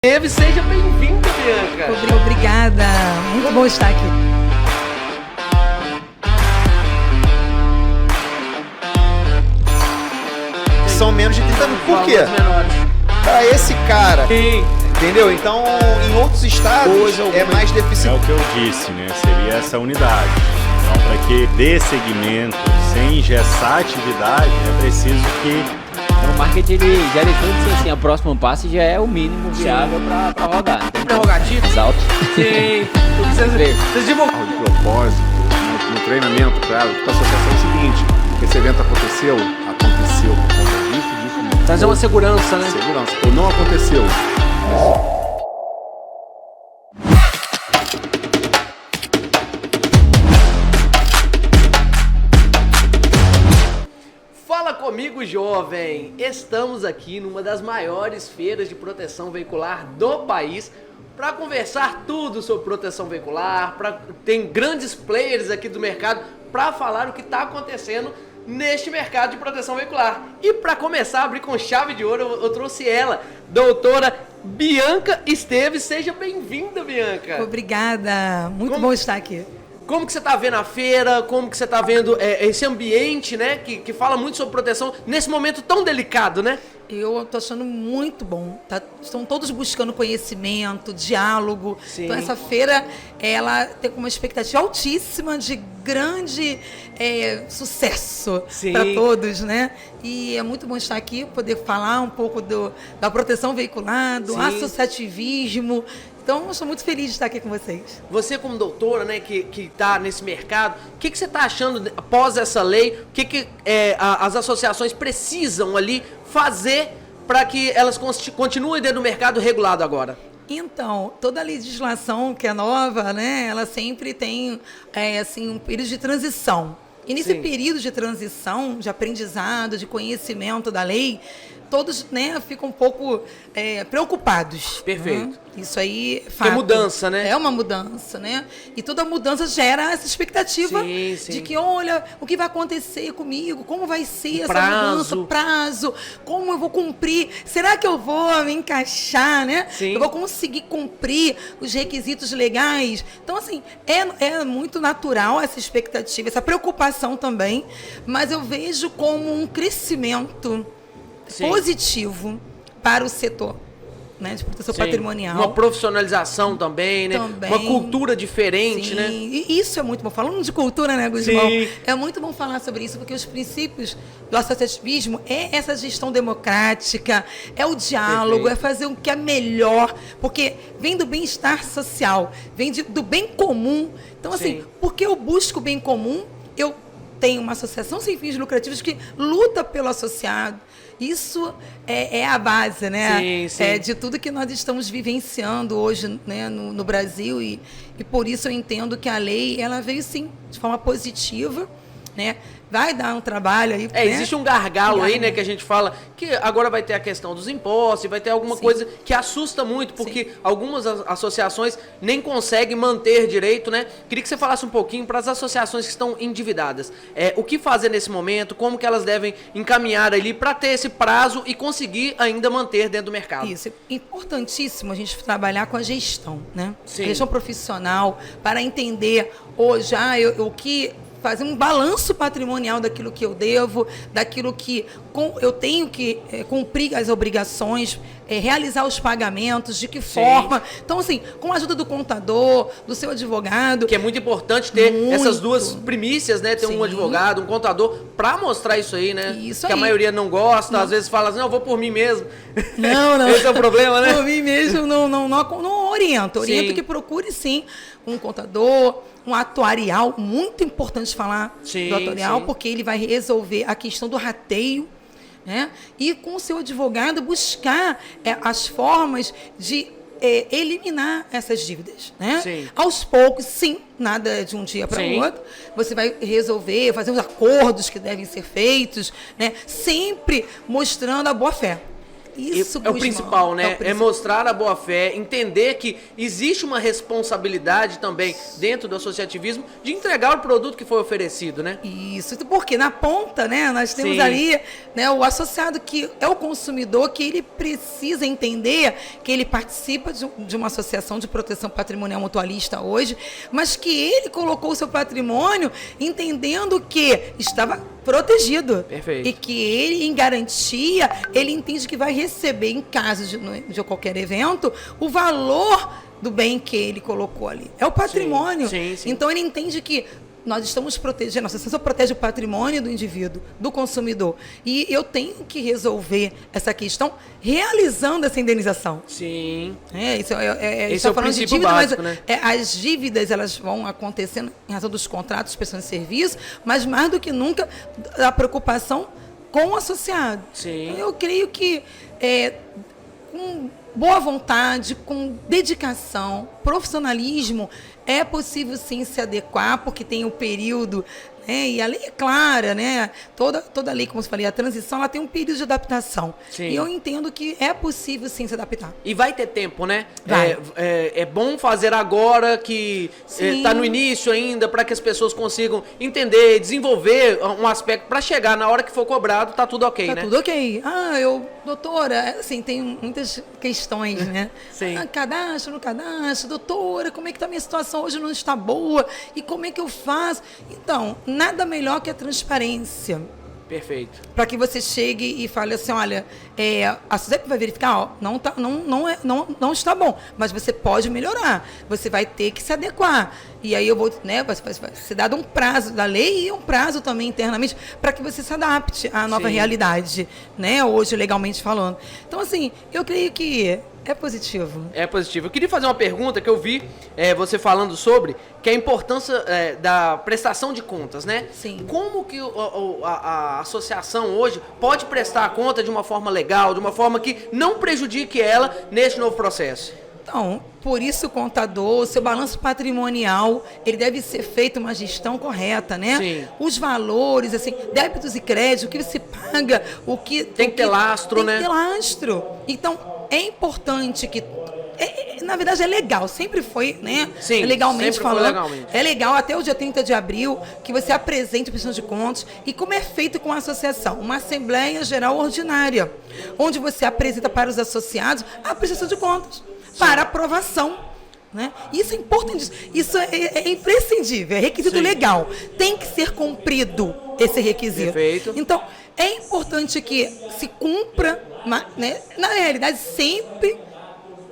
Seja bem-vinda, Bianca. Obrigada, muito bom estar aqui. São menos de 30 mil. Por quê? Valores menores. Pra esse cara, Sim. entendeu? Então, em outros estados, é mais É deficiente. o que eu disse, né? Seria essa unidade. Então, para que dê segmento sem engessar a atividade, é preciso que... O marketing ele já deixou de ser assim, o próximo passo já é o mínimo viável para rodar. Então, Prerrogativa. exato. Sim. Vocês divulgam. De propósito, no treinamento, claro, para a associação é o seguinte: esse evento aconteceu por conta disso, Trazer uma segurança, né? segurança, ou não aconteceu. Fala comigo, jovem! Estamos aqui numa das maiores feiras de proteção veicular do país para conversar tudo sobre proteção veicular. Tem grandes players aqui do mercado para falar o que está acontecendo neste mercado de proteção veicular. E para começar a abrir com chave de ouro, eu trouxe ela, doutora Bianca Esteves. Seja bem-vinda, Bianca! Obrigada, muito Como- bom estar aqui. Como que você tá vendo a feira? Como que você tá vendo esse ambiente, né? Que fala muito sobre proteção nesse momento tão delicado, né? Eu tô achando muito bom. Estão todos buscando conhecimento, diálogo. Sim. Então essa feira, ela tem uma expectativa altíssima de grande sucesso Sim. para todos, né? E é muito bom estar aqui, poder falar um pouco da proteção veicular, do Sim. associativismo. Então, eu sou muito feliz de estar aqui com vocês. Você como doutora, né, que tá nesse mercado, o que você tá achando após essa lei? O que as associações precisam ali fazer para que elas continuem dentro do mercado regulado agora? Então, toda a legislação que é nova, né, ela sempre tem assim, um período de transição. E nesse Sim. período de transição, de aprendizado, de conhecimento da lei, todos, né, ficam um pouco preocupados. Perfeito. Né? Isso aí é Que é fato. mudança, né? É uma mudança, né? E toda mudança gera essa expectativa Sim, sim. de que, olha, o que vai acontecer comigo? Como vai ser essa Prazo. mudança? Prazo. Como eu vou cumprir? Será que eu vou me encaixar, né? Sim. Eu vou conseguir cumprir os requisitos legais? Então, assim, é muito natural essa expectativa, essa preocupação também, mas eu vejo como um crescimento Sim. positivo para o setor, né, de proteção Sim. patrimonial. Uma profissionalização também, né? Também. Uma cultura diferente, Sim, né? e isso é muito bom. Falando de cultura, né, Guzmão? Sim. É muito bom falar sobre isso, porque os princípios do associativismo é essa gestão democrática, é o diálogo, Perfeito. é fazer o que é melhor, porque vem do bem-estar social, vem do bem comum. Então, assim, Sim. porque eu busco o bem comum, eu tenho uma associação sem fins lucrativos que luta pelo associado. Isso é a base, né? Sim, sim. De tudo que nós estamos vivenciando hoje, né, no Brasil, e por isso eu entendo que a lei ela veio sim de forma positiva, né? Vai dar um trabalho aí. né? Existe um gargalo aí, né, Gargalo. que a gente fala que agora vai ter a questão dos impostos, e vai ter alguma Sim. coisa que assusta muito, porque algumas associações nem conseguem manter direito, né? Queria que você falasse um pouquinho para as associações que estão endividadas. O que fazer nesse momento, como que elas devem encaminhar ali para ter esse prazo e conseguir ainda manter dentro do mercado. Isso, é importantíssimo a gente trabalhar com a gestão, né? Sim. A gestão profissional, para entender hoje o que fazer um balanço patrimonial daquilo que eu devo, daquilo que eu tenho que cumprir as obrigações, realizar os pagamentos, de que forma. Então, assim, com a ajuda do contador, do seu advogado. Que é muito importante ter Muito. essas duas primícias, né? Ter um Sim. advogado, um contador, pra mostrar isso aí, né? Isso que a aí. maioria não gosta, Não. às vezes fala assim, não, eu vou por mim mesmo. Não. Esse é o problema, né? Por mim mesmo, não oriento. Oriento Sim. que procure, sim, um contador, um atuarial. Muito importante falar Sim, do atuarial, sim. porque ele vai resolver a questão do rateio, né? E com o seu advogado buscar as formas de eliminar essas dívidas, né? Sim. Aos poucos, sim, nada de um dia para Sim. o outro. Você vai resolver, fazer os acordos que devem ser feitos, né? Sempre mostrando a boa fé. Isso é o pros principal, irmãos, né? É mostrar a boa-fé, entender que existe uma responsabilidade também dentro do associativismo de entregar o produto que foi oferecido, né? Isso, porque na ponta, né, nós temos Sim. ali, né, o associado que é o consumidor, que ele precisa entender que ele participa de uma associação de proteção patrimonial mutualista hoje, mas que ele colocou o seu patrimônio entendendo que estava protegido. Perfeito. E que ele, em garantia, ele entende que vai receber, em caso de qualquer evento, o valor do bem que ele colocou ali. É o patrimônio. Sim, sim. Então, ele entende que nós estamos protegendo, nossa associação protege o patrimônio do indivíduo, do consumidor. E eu tenho que resolver essa questão realizando essa indenização. Sim. Isso Esse é o falando de princípio dívida, básico, mas né? as dívidas elas vão acontecendo em razão dos contratos, prestação de serviço, mas mais do que nunca a preocupação com o associado. Sim. Eu creio que com boa vontade, com dedicação, profissionalismo, é possível sim se adequar, porque tem o período, né? E a lei é clara, né? Toda lei, como eu falei, a transição, ela tem um período de adaptação. Sim. E eu entendo que é possível sim se adaptar. E vai ter tempo, né? Vai. É bom fazer agora que Sim. está no início ainda, para que as pessoas consigam entender, desenvolver um aspecto, para chegar na hora que for cobrado, tá tudo ok, Tá né? tudo ok. Doutora, assim, tem muitas questões, né? Sim. Cadastro, no cadastro, doutora, como é que tá a minha situação hoje não está boa? E como é que eu faço? Então, nada melhor que a transparência. Perfeito. Para que você chegue e fale assim, olha, a SUSEP vai verificar, ó, não está bom, mas você pode melhorar, você vai ter que se adequar. E aí eu vou, né, vai ser dado um prazo da lei e um prazo também internamente para que você se adapte à nova Sim. realidade, né, hoje legalmente falando. Então, assim, eu creio que é positivo. É positivo. Eu queria fazer uma pergunta que eu vi você falando sobre, que é a importância da prestação de contas, né? Sim. Como que a associação hoje pode prestar conta de uma forma legal, de uma forma que não prejudique ela neste novo processo? Então, por isso o contador, o seu balanço patrimonial, ele deve ser feito uma gestão correta, né? Sim. Os valores, assim, débitos e créditos, o que você paga, o que... Tem que ter lastro, né? Tem que ter lastro. Então, é importante que... na verdade, é legal, sempre foi, né? Sim, legalmente sempre foi falando. legalmente. É legal até o dia 30 de abril que você apresente a prestação de contas e como é feito com a associação. Uma Assembleia Geral Ordinária, onde você apresenta para os associados a prestação de contas, para aprovação. Né? Isso é importante, isso é imprescindível, é requisito Sim. legal. Tem que ser cumprido esse requisito. Perfeito. Então, é importante que se cumpra, né? Na realidade, sempre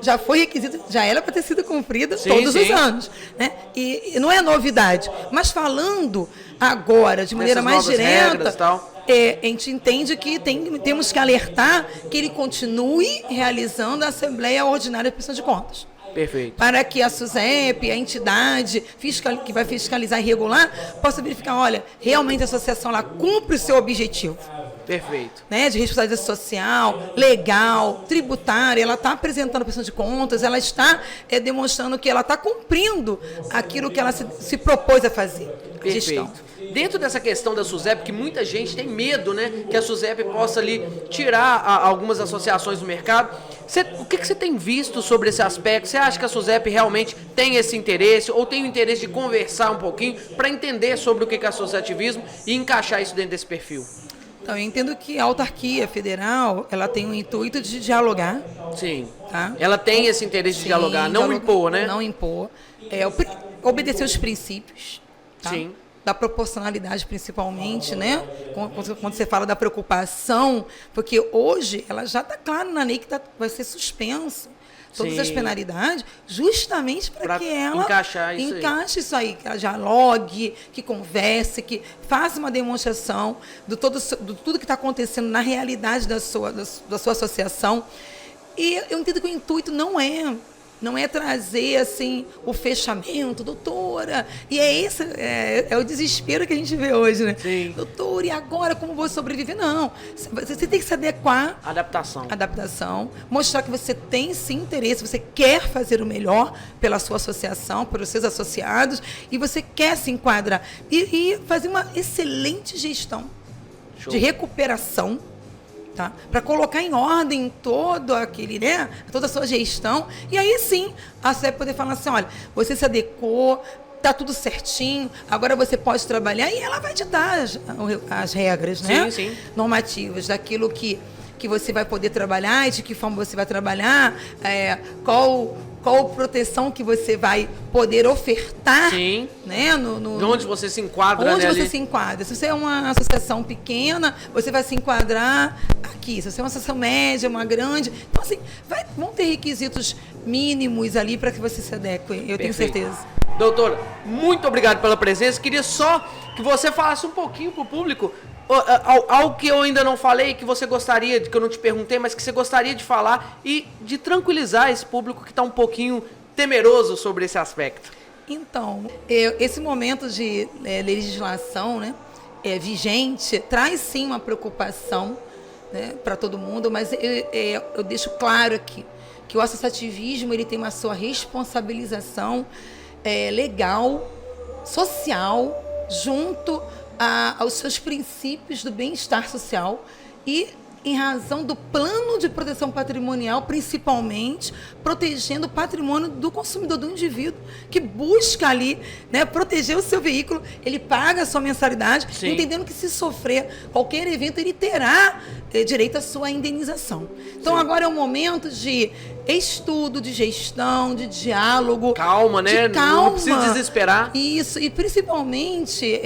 já foi requisito, já era para ter sido cumprida Sim, todos sim. os anos. Né? E não é novidade. Mas falando agora, de maneira Nessas mais novas direta, regras e tal. a gente entende que temos que alertar que ele continue realizando a Assembleia Ordinária de Prestação de Contas. Perfeito. Para que a SUSEP, a entidade que vai fiscalizar e regular, possa verificar, olha, realmente a associação lá cumpre o seu objetivo. Perfeito. Né, de responsabilidade social, legal, tributária, ela está apresentando a prestação de contas, ela está demonstrando que ela está cumprindo aquilo que ela se propôs a fazer. Gestão. Perfeito. Dentro dessa questão da SUSEP, que muita gente tem medo, né, que a SUSEP possa ali tirar algumas associações do mercado, o que você tem visto sobre esse aspecto? Você acha que a SUSEP realmente tem esse interesse ou tem o interesse de conversar um pouquinho para entender sobre o que é associativismo e encaixar isso dentro desse perfil? Então, eu entendo que a autarquia federal, ela tem o intuito de dialogar. Sim. Tá? Ela tem esse interesse de Sim, dialogar, não impor, né? Não impor. Obedecer os princípios. Tá? Sim. Da proporcionalidade, principalmente, né? Quando você fala da preocupação, porque hoje ela já está clara na lei que vai ser suspensa. Todas Sim. as penalidades, justamente para que ela encaixe isso aí, que ela dialogue, que converse, que faça uma demonstração do tudo que está acontecendo na realidade da sua associação. E eu entendo que o intuito não é trazer assim o fechamento, doutora. E esse o desespero que a gente vê hoje, né? Sim. Doutora, e agora como vou sobreviver? Não. Você tem que se adequar. Adaptação. Mostrar que você tem sim interesse, você quer fazer o melhor pela sua associação, pelos seus associados, e você quer se enquadrar. E fazer uma excelente gestão. Show. De recuperação. tá? Para colocar em ordem todo aquele, né? Toda a sua gestão. E aí sim, a SUSEP vai poder falar assim, olha, você se adequou, tá tudo certinho, agora você pode trabalhar, e ela vai te dar as regras, né? Sim, sim. Normativas daquilo que você vai poder trabalhar e de que forma você vai trabalhar, qual proteção que você vai poder ofertar, Sim. né? De onde você se enquadra, onde né, você ali? se enquadra. Se você é uma associação pequena, você vai se enquadrar aqui. Se você é uma associação média, uma grande, então assim, vão ter requisitos mínimos ali para que você se adeque. Eu tenho Perfeito. certeza. Doutora, muito obrigado pela presença. Queria só que você falasse um pouquinho pro público algo que eu ainda não falei, que você gostaria, que eu não te perguntei, mas que você gostaria de falar e de tranquilizar esse público que está um pouquinho temeroso sobre esse aspecto. Então, esse momento de legislação, né, vigente traz sim uma preocupação, né, para todo mundo, mas eu deixo claro aqui que o associativismo ele tem uma sua responsabilização legal, social, junto aos seus princípios do bem-estar social e em razão do plano de proteção patrimonial, principalmente protegendo o patrimônio do consumidor, do indivíduo, que busca ali, né, proteger o seu veículo, ele paga a sua mensalidade, Sim. entendendo que se sofrer qualquer evento, ele terá direito à sua indenização. Então Sim. agora é um momento de estudo, de gestão, de diálogo. Calma, né? De calma. Não precisa desesperar. Isso, e principalmente,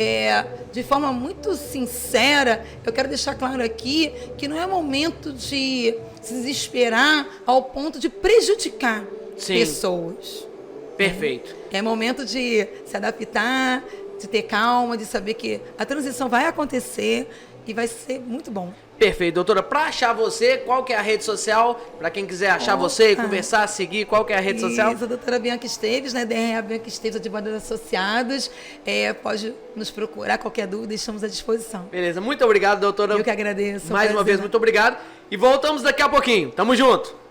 de forma muito sincera, eu quero deixar claro aqui que não é momento de se desesperar ao ponto de prejudicar Sim. pessoas. Perfeito. É momento de se adaptar, de ter calma, de saber que a transição vai acontecer e vai ser muito bom. Perfeito, doutora. Para achar você, qual que é a rede social? Para quem quiser achar você, conversar, seguir, qual que é a rede social? Isso, a doutora Bianca Esteves, né? DRA Bianca Esteves, advogados associados. Pode nos procurar, qualquer dúvida, estamos à disposição. Beleza, muito obrigado, doutora. Eu que agradeço. Mais uma vez, muito obrigado. E voltamos daqui a pouquinho. Tamo junto.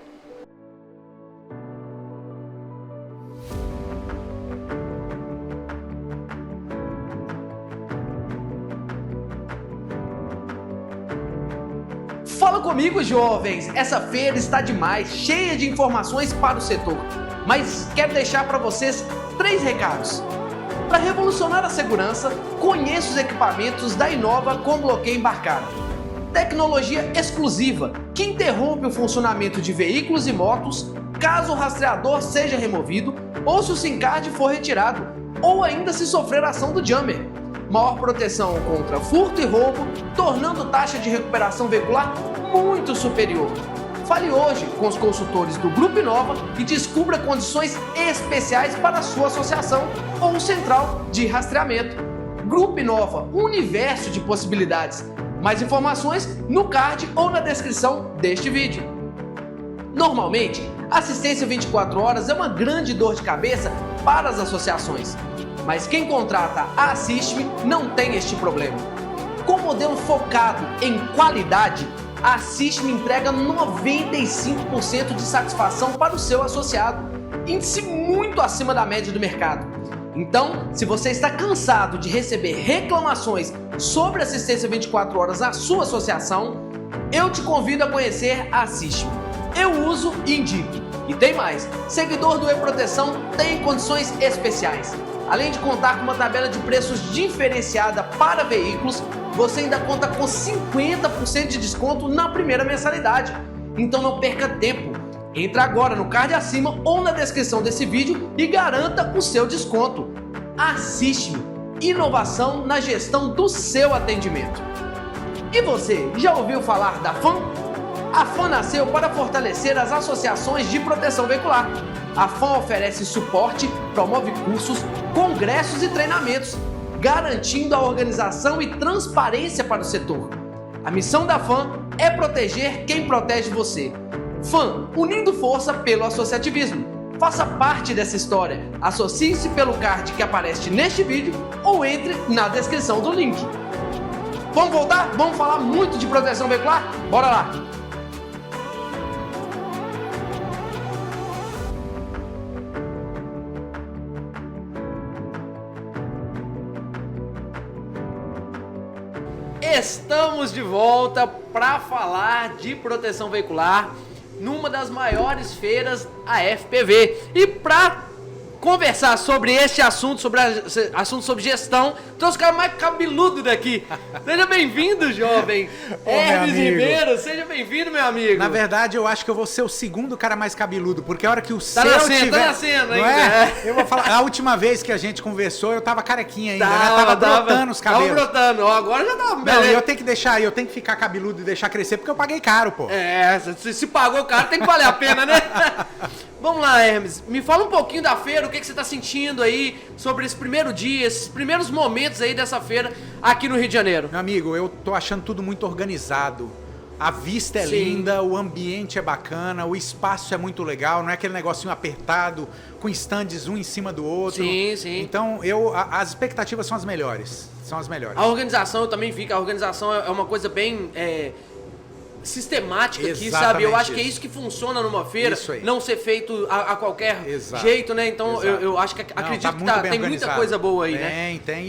Fala comigo, jovens! Essa feira está demais, cheia de informações para o setor. Mas quero deixar para vocês 3 recados. Para revolucionar a segurança, conheça os equipamentos da Inova com bloqueio embarcado. Tecnologia exclusiva que interrompe o funcionamento de veículos e motos caso o rastreador seja removido ou se o SIM card for retirado, ou ainda se sofrer ação do jammer. Maior proteção contra furto e roubo, tornando taxa de recuperação veicular muito superior. Fale hoje com os consultores do Grupo Inova e descubra condições especiais para a sua associação ou central de rastreamento. Grupo Inova, um universo de possibilidades. Mais informações no card ou na descrição deste vídeo. Normalmente, assistência 24 horas é uma grande dor de cabeça para as associações. Mas quem contrata a Assiste-me não tem este problema. Com modelo focado em qualidade, a Assiste-me entrega 95% de satisfação para o seu associado, índice muito acima da média do mercado. Então, se você está cansado de receber reclamações sobre assistência 24 horas na sua associação, eu te convido a conhecer a Assiste-me. Eu uso e indico. E tem mais, seguidor do E-Proteção tem condições especiais. Além de contar com uma tabela de preços diferenciada para veículos, você ainda conta com 50% de desconto na primeira mensalidade. Então não perca tempo. Entre agora no card acima ou na descrição desse vídeo e garanta o seu desconto. Assiste-me. Inovação na gestão do seu atendimento. E você, já ouviu falar da FAM? A FAM nasceu para fortalecer as associações de proteção veicular. A FAM oferece suporte, promove cursos, congressos e treinamentos, garantindo a organização e transparência para o setor. A missão da FAM é proteger quem protege você. FAM, unindo força pelo associativismo. Faça parte dessa história. Associe-se pelo card que aparece neste vídeo ou entre na descrição do link. Vamos voltar? Vamos falar muito de proteção veicular? Bora lá! Estamos de volta para falar de proteção veicular numa das maiores feiras, a FPV. E para conversar sobre este assunto, assunto sobre gestão, trouxe o cara mais cabeludo daqui. Seja bem-vindo, jovem. Hermes Ribeiro, seja bem-vindo, meu amigo. Na verdade, eu acho que eu vou ser o segundo cara mais cabeludo, porque a hora que o Tá seu nascendo, tiver... tá nascendo, hein? Não é? Eu vou falar, a última vez que a gente conversou, eu tava carequinha ainda, né? Tava brotando os cabelos. Tava brotando, ó, agora já tá... Não, eu tenho que ficar cabeludo e deixar crescer, porque eu paguei caro, pô. Se pagou caro, tem que valer a pena, né? Vamos lá, Hermes, me fala um pouquinho da feira, o que você tá sentindo aí sobre esse primeiro dia, esses primeiros momentos aí dessa feira aqui no Rio de Janeiro. Meu amigo, eu tô achando tudo muito organizado. A vista é linda, o ambiente é bacana, o espaço é muito legal, não é aquele negocinho apertado, com stands um em cima do outro. Sim, sim. Então, as expectativas são as melhores. São as melhores. A organização, eu também vi que a organização é uma coisa bem sistemática aqui, sabe? Eu acho que é isso que funciona numa feira, não ser feito a qualquer jeito, né? Então, eu acho que acredito que tem muita coisa boa aí, né? Tem.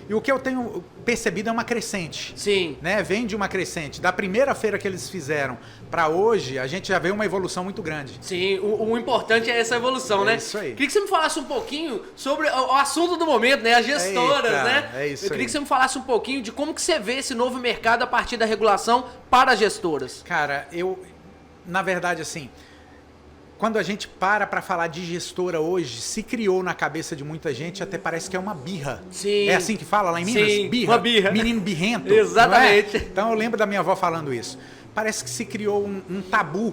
E o que eu tenho percebido é uma crescente. Sim. Né? Vem de uma crescente. Da primeira feira que eles fizeram para hoje, a gente já vê uma evolução muito grande. Sim, o importante é essa evolução, né? Isso aí. Queria que você me falasse um pouquinho sobre o assunto do momento, né? As gestoras, né? É isso aí. Eu queria que você me falasse um pouquinho de como que você vê esse novo mercado a partir da regulação para as gestoras. Cara, na verdade, assim, quando a gente para falar de gestora hoje, se criou na cabeça de muita gente, até parece que é uma birra. Sim. É assim que fala lá em Minas? Sim, birra. uma birra. Menino birrento. Exatamente. Não é? Então eu lembro da minha avó falando isso. Parece que se criou um tabu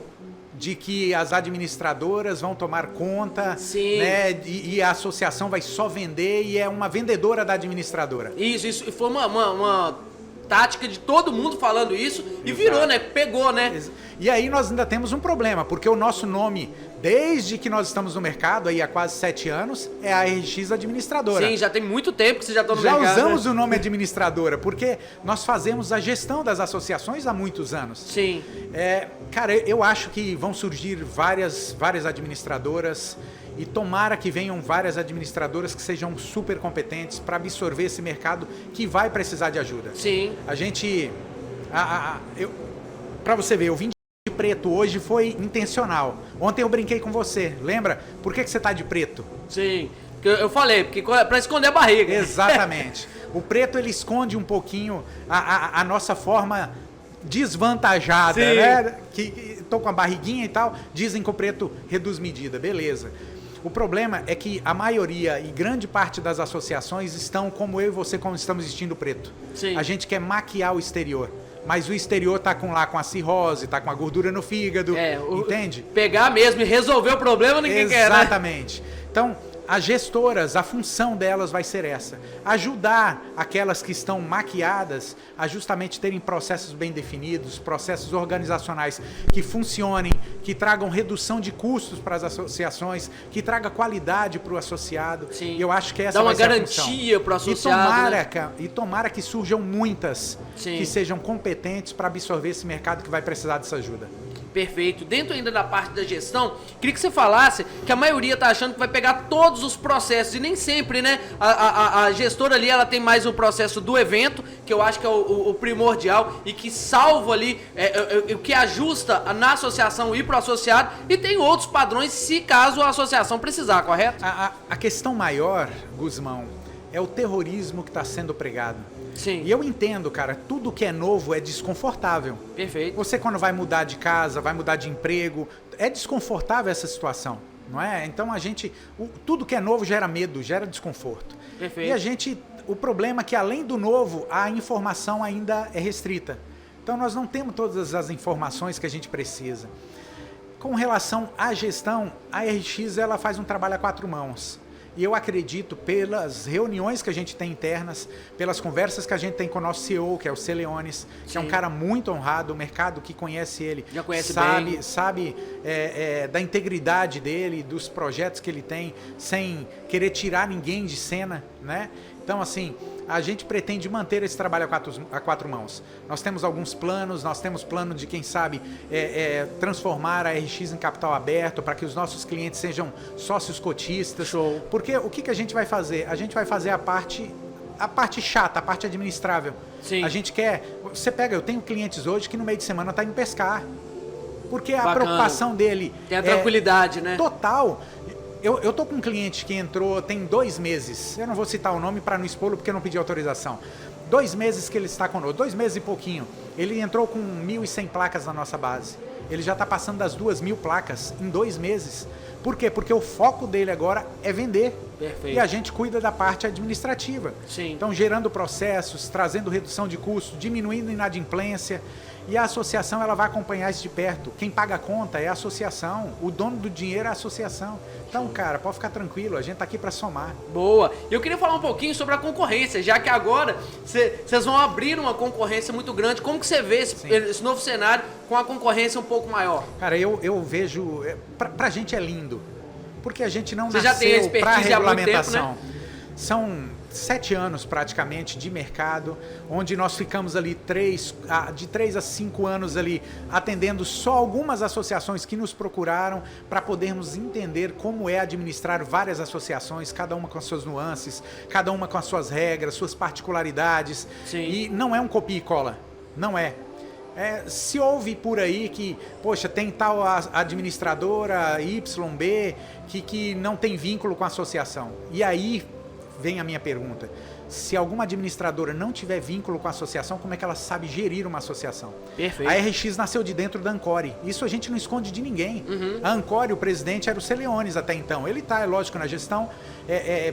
de que as administradoras vão tomar conta, Sim. Né? E a associação vai só vender e é uma vendedora da administradora. Isso. E foi uma tática de todo mundo falando isso e virou, né? Pegou, né? E aí nós ainda temos um problema, porque o nosso nome, desde que nós estamos no mercado, aí há quase 7 anos, é a RX Administradora. Sim, já tem muito tempo que você já está no mercado. Já usamos o nome administradora, porque nós fazemos a gestão das associações há muitos anos. Sim. Cara, eu acho que vão surgir várias administradoras e tomara que venham várias administradoras que sejam super competentes para absorver esse mercado que vai precisar de ajuda. Sim. A gente... Para você ver, eu vim de preto hoje foi intencional. Ontem eu brinquei com você, lembra? Por que você tá de preto? Sim, eu falei, porque para esconder a barriga. Exatamente. O preto, ele esconde um pouquinho a nossa forma desvantajada, Sim. Né? Que tô com a barriguinha e tal, dizem que o preto reduz medida, beleza. O problema é que a maioria e grande parte das associações estão como eu e você, como estamos vestindo preto. Sim. A gente quer maquiar o exterior. Mas o exterior tá com a cirrose, tá com a gordura no fígado, entende? Pegar mesmo e resolver o problema ninguém quer, né? Exatamente. Então, as gestoras, a função delas vai ser essa. Ajudar aquelas que estão maquiadas a justamente terem processos bem definidos, processos organizacionais que funcionem, que tragam redução de custos para as associações, que traga qualidade para o associado. Sim. E eu acho que essa dá uma vai ser a garantia para o função. associado. E tomara que surjam muitas Sim. que sejam competentes para absorver esse mercado que vai precisar dessa ajuda. Perfeito. Dentro ainda da parte da gestão, queria que você falasse que a maioria tá achando que vai pegar todos os processos e nem sempre, né? A gestora ali, ela tem mais o processo do evento, que eu acho que é o primordial e que salva ali, o que ajusta na associação e pro associado, e tem outros padrões se caso a associação precisar, correto? A questão maior, Guzmão, é o terrorismo que está sendo pregado. Sim. E eu entendo, cara, tudo que é novo é desconfortável. Perfeito. Você quando vai mudar de casa, vai mudar de emprego, é desconfortável essa situação, não é? Então tudo que é novo gera medo, gera desconforto. Perfeito. E o problema é que além do novo, a informação ainda é restrita. Então nós não temos todas as informações que a gente precisa. Com relação à gestão, a RX ela faz um trabalho a 4 mãos. E eu acredito, pelas reuniões que a gente tem internas, pelas conversas que a gente tem com o nosso CEO, que é o C. Leones, que é um cara muito honrado, o mercado que conhece ele, já conhece bem. Sabe da integridade dele, dos projetos que ele tem, sem querer tirar ninguém de cena, né? Então, assim, a gente pretende manter esse trabalho a 4 mãos. Nós temos alguns planos, nós temos plano de, quem sabe, transformar a RX em capital aberto para que os nossos clientes sejam sócios cotistas. Show. Porque o que a gente vai fazer? A gente vai fazer a parte a parte chata, a parte administrável. Sim. A gente quer... Você pega, eu tenho clientes hoje que no meio de semana tá indo pescar. Porque a Bacana. preocupação dele... Tem a tranquilidade, né? Total. Eu tô com um cliente que entrou tem 2 meses. Eu não vou citar o nome para não expô-lo porque eu não pedi autorização. 2 meses que ele está conosco, 2 meses e pouquinho. Ele entrou com 1.100 placas na nossa base. Ele já está passando das 2.000 placas em 2 meses. Por quê? Porque o foco dele agora é vender. Perfeito. E a gente cuida da parte administrativa. Sim. Então, gerando processos, trazendo redução de custo, diminuindo inadimplência. E a associação ela vai acompanhar isso de perto. Quem paga a conta é a associação. O dono do dinheiro é a associação. Então, cara, pode ficar tranquilo. A gente tá aqui para somar. Boa. Eu queria falar um pouquinho sobre a concorrência, já que agora vocês vão abrir uma concorrência muito grande. Como que você vê esse novo cenário com a concorrência um pouco maior? Cara, eu vejo... Pra gente é lindo. Porque a gente não Você já tem a nasceu pra expertise há muito tempo, regulamentação. né? São 7 anos praticamente de mercado, onde nós ficamos ali de 3 a 5 anos ali atendendo só algumas associações que nos procuraram para podermos entender como é administrar várias associações, cada uma com as suas nuances, cada uma com as suas regras, suas particularidades. Sim. E não é um copia e cola, não é. Se ouve por aí que, poxa, tem tal administradora YB que não tem vínculo com a associação. E aí vem a minha pergunta. Se alguma administradora não tiver vínculo com a associação, como é que ela sabe gerir uma associação? Perfeito. A RX nasceu de dentro da Ancore. Isso a gente não esconde de ninguém. A Ancore, o presidente era o Celeones até então. Ele está, é lógico, na gestão,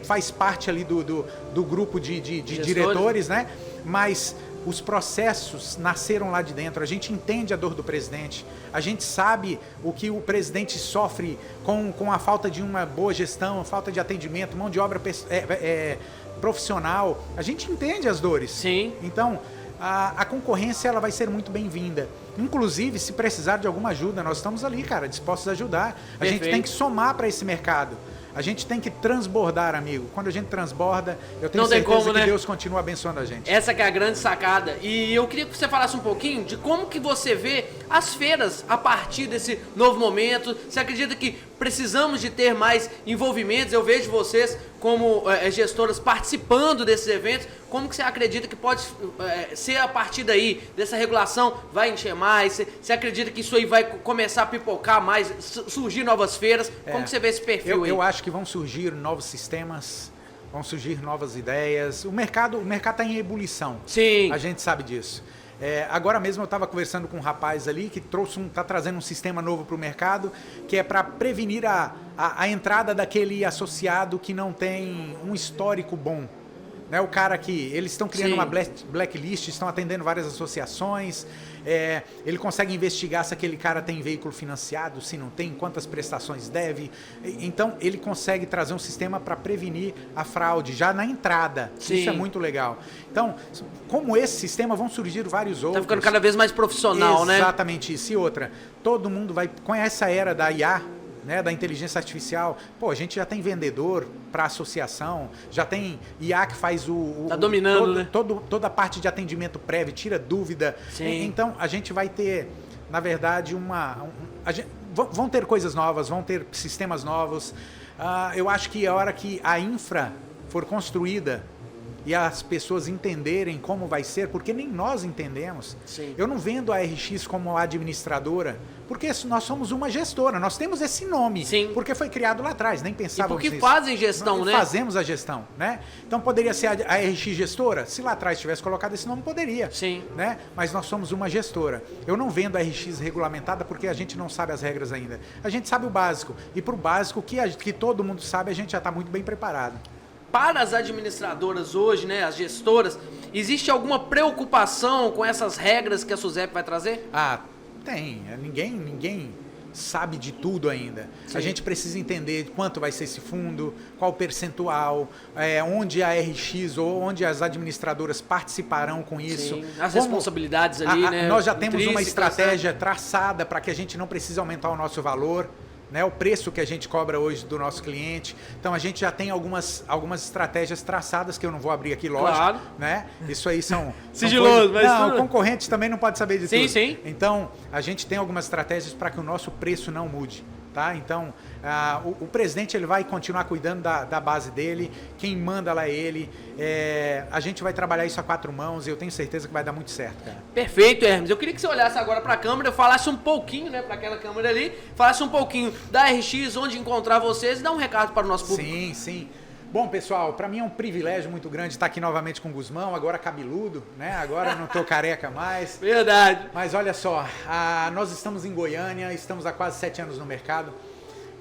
faz parte ali do grupo de diretores, né? Mas os processos nasceram lá de dentro. A gente entende a dor do presidente. A gente sabe o que o presidente sofre com a falta de uma boa gestão, a falta de atendimento, mão de obra profissional. A gente entende as dores. Sim. Então, a concorrência ela vai ser muito bem-vinda. Inclusive, se precisar de alguma ajuda, nós estamos ali, cara, dispostos a ajudar. A gente tem que somar para esse mercado. A gente tem que transbordar, amigo. Quando a gente transborda, eu tenho certeza que Deus continua abençoando a gente. Essa que é a grande sacada. E eu queria que você falasse um pouquinho de como que você vê as feiras a partir desse novo momento. Você acredita que precisamos de ter mais envolvimentos? Eu vejo vocês como gestoras participando desses eventos. Como que você acredita que pode ser a partir daí, dessa regulação, vai encher mais? Você acredita que isso aí vai começar a pipocar mais, surgir novas feiras? Como que você vê esse perfil aí? Eu acho que vão surgir novos sistemas, vão surgir novas ideias. O mercado está em ebulição. Sim. A gente sabe disso. Agora mesmo eu estava conversando com um rapaz ali que está trazendo um sistema novo para o mercado, que é para prevenir a entrada daquele associado que não tem um histórico bom. Né, o cara que eles estão criando uma blacklist, estão atendendo várias associações, ele consegue investigar se aquele cara tem veículo financiado, se não tem, quantas prestações deve. Então ele consegue trazer um sistema para prevenir a fraude já na entrada. Sim. Isso é muito legal. Então, como esse sistema, vão surgir vários outros. Tá ficando cada vez mais profissional, né? Exatamente isso. E outra, todo mundo com essa era da IA, né, da inteligência artificial, a gente já tem vendedor para associação, já tem IA que faz tá dominando, né? Toda a parte de atendimento prévio, tira dúvida. Sim. Então a gente vai ter, na verdade, vão ter coisas novas, vão ter sistemas novos. Eu acho que a hora que a infra for construída e as pessoas entenderem como vai ser, porque nem nós entendemos. Sim. Eu não vendo a RX como administradora, porque nós somos uma gestora, nós temos esse nome, Sim. porque foi criado lá atrás, nem pensávamos porque nisso. fazem gestão, Nós né? Fazemos a gestão, né? Então poderia ser a RX gestora? Se lá atrás tivesse colocado esse nome, poderia. Sim. Né? Mas nós somos uma gestora. Eu não vendo a RX regulamentada porque a gente não sabe as regras ainda. A gente sabe o básico. E para o básico, que todo mundo sabe, a gente já está muito bem preparado. Para as administradoras hoje, né, as gestoras, existe alguma preocupação com essas regras que a SUSEP vai trazer? Tem. Ninguém sabe de tudo ainda. Sim. A gente precisa entender quanto vai ser esse fundo, qual o percentual, onde a RX ou onde as administradoras participarão com isso. Sim. As responsabilidades ali, né? Nós já temos uma intrínsecas, estratégia traçada para que a gente não precise aumentar o nosso valor. Né, o preço que a gente cobra hoje do nosso cliente. Então a gente já tem algumas estratégias traçadas que eu não vou abrir aqui, lógico. Claro. Né? Isso aí são Sigiloso, mas não, tudo... o concorrente também não pode saber de tudo. Sim. Então a gente tem algumas estratégias para que o nosso preço não mude. tá? Então, o presidente ele vai continuar cuidando da base dele, quem manda lá é ele. A gente vai trabalhar isso a 4 mãos e eu tenho certeza que vai dar muito certo, cara. Perfeito, Hermes. Eu queria que você olhasse agora para a câmera, falasse um pouquinho, né, para aquela câmera ali, falasse um pouquinho da RX, onde encontrar vocês e dar um recado para o nosso público. Sim. Bom, pessoal, para mim é um privilégio muito grande estar aqui novamente com o Guzmão, agora cabeludo, né? Agora eu não tô careca mais. Verdade. Mas olha só, nós estamos em Goiânia, estamos há quase 7 anos no mercado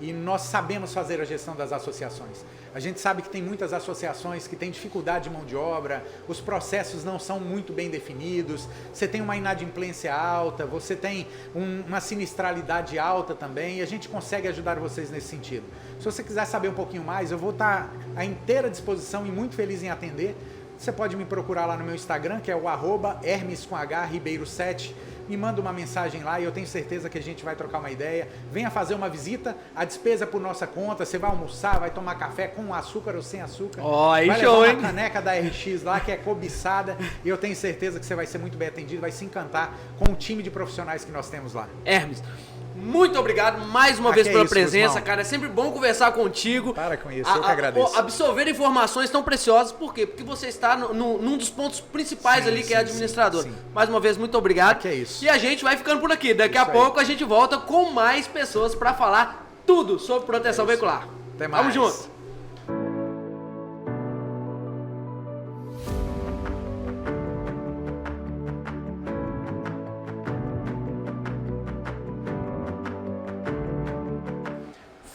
e nós sabemos fazer a gestão das associações. A gente sabe que tem muitas associações que têm dificuldade de mão de obra, os processos não são muito bem definidos, você tem uma inadimplência alta, você tem uma sinistralidade alta também, e a gente consegue ajudar vocês nesse sentido. Se você quiser saber um pouquinho mais, eu vou estar à inteira disposição e muito feliz em atender. Você pode me procurar lá no meu Instagram, que é o @hermes_ribeiro7. Me manda uma mensagem lá e eu tenho certeza que a gente vai trocar uma ideia. Venha fazer uma visita, a despesa é por nossa conta. Você vai almoçar, vai tomar café com açúcar ou sem açúcar. Aí vai show, levar hein? uma caneca da RX lá, que é cobiçada. E eu tenho certeza que você vai ser muito bem atendido, vai se encantar com o time de profissionais que nós temos lá. Hermes, muito obrigado mais uma vez que pela isso, presença, Guzmão. cara. É sempre bom conversar contigo. Para com isso, eu que agradeço. Absorver informações tão preciosas, por quê? Porque você está num dos pontos principais ali, que é administrador. Mais uma vez, muito obrigado. Que é isso. E a gente vai ficando por aqui. Daqui Isso a pouco a gente volta com mais pessoas para falar tudo sobre proteção veicular. Até mais. Vamos junto.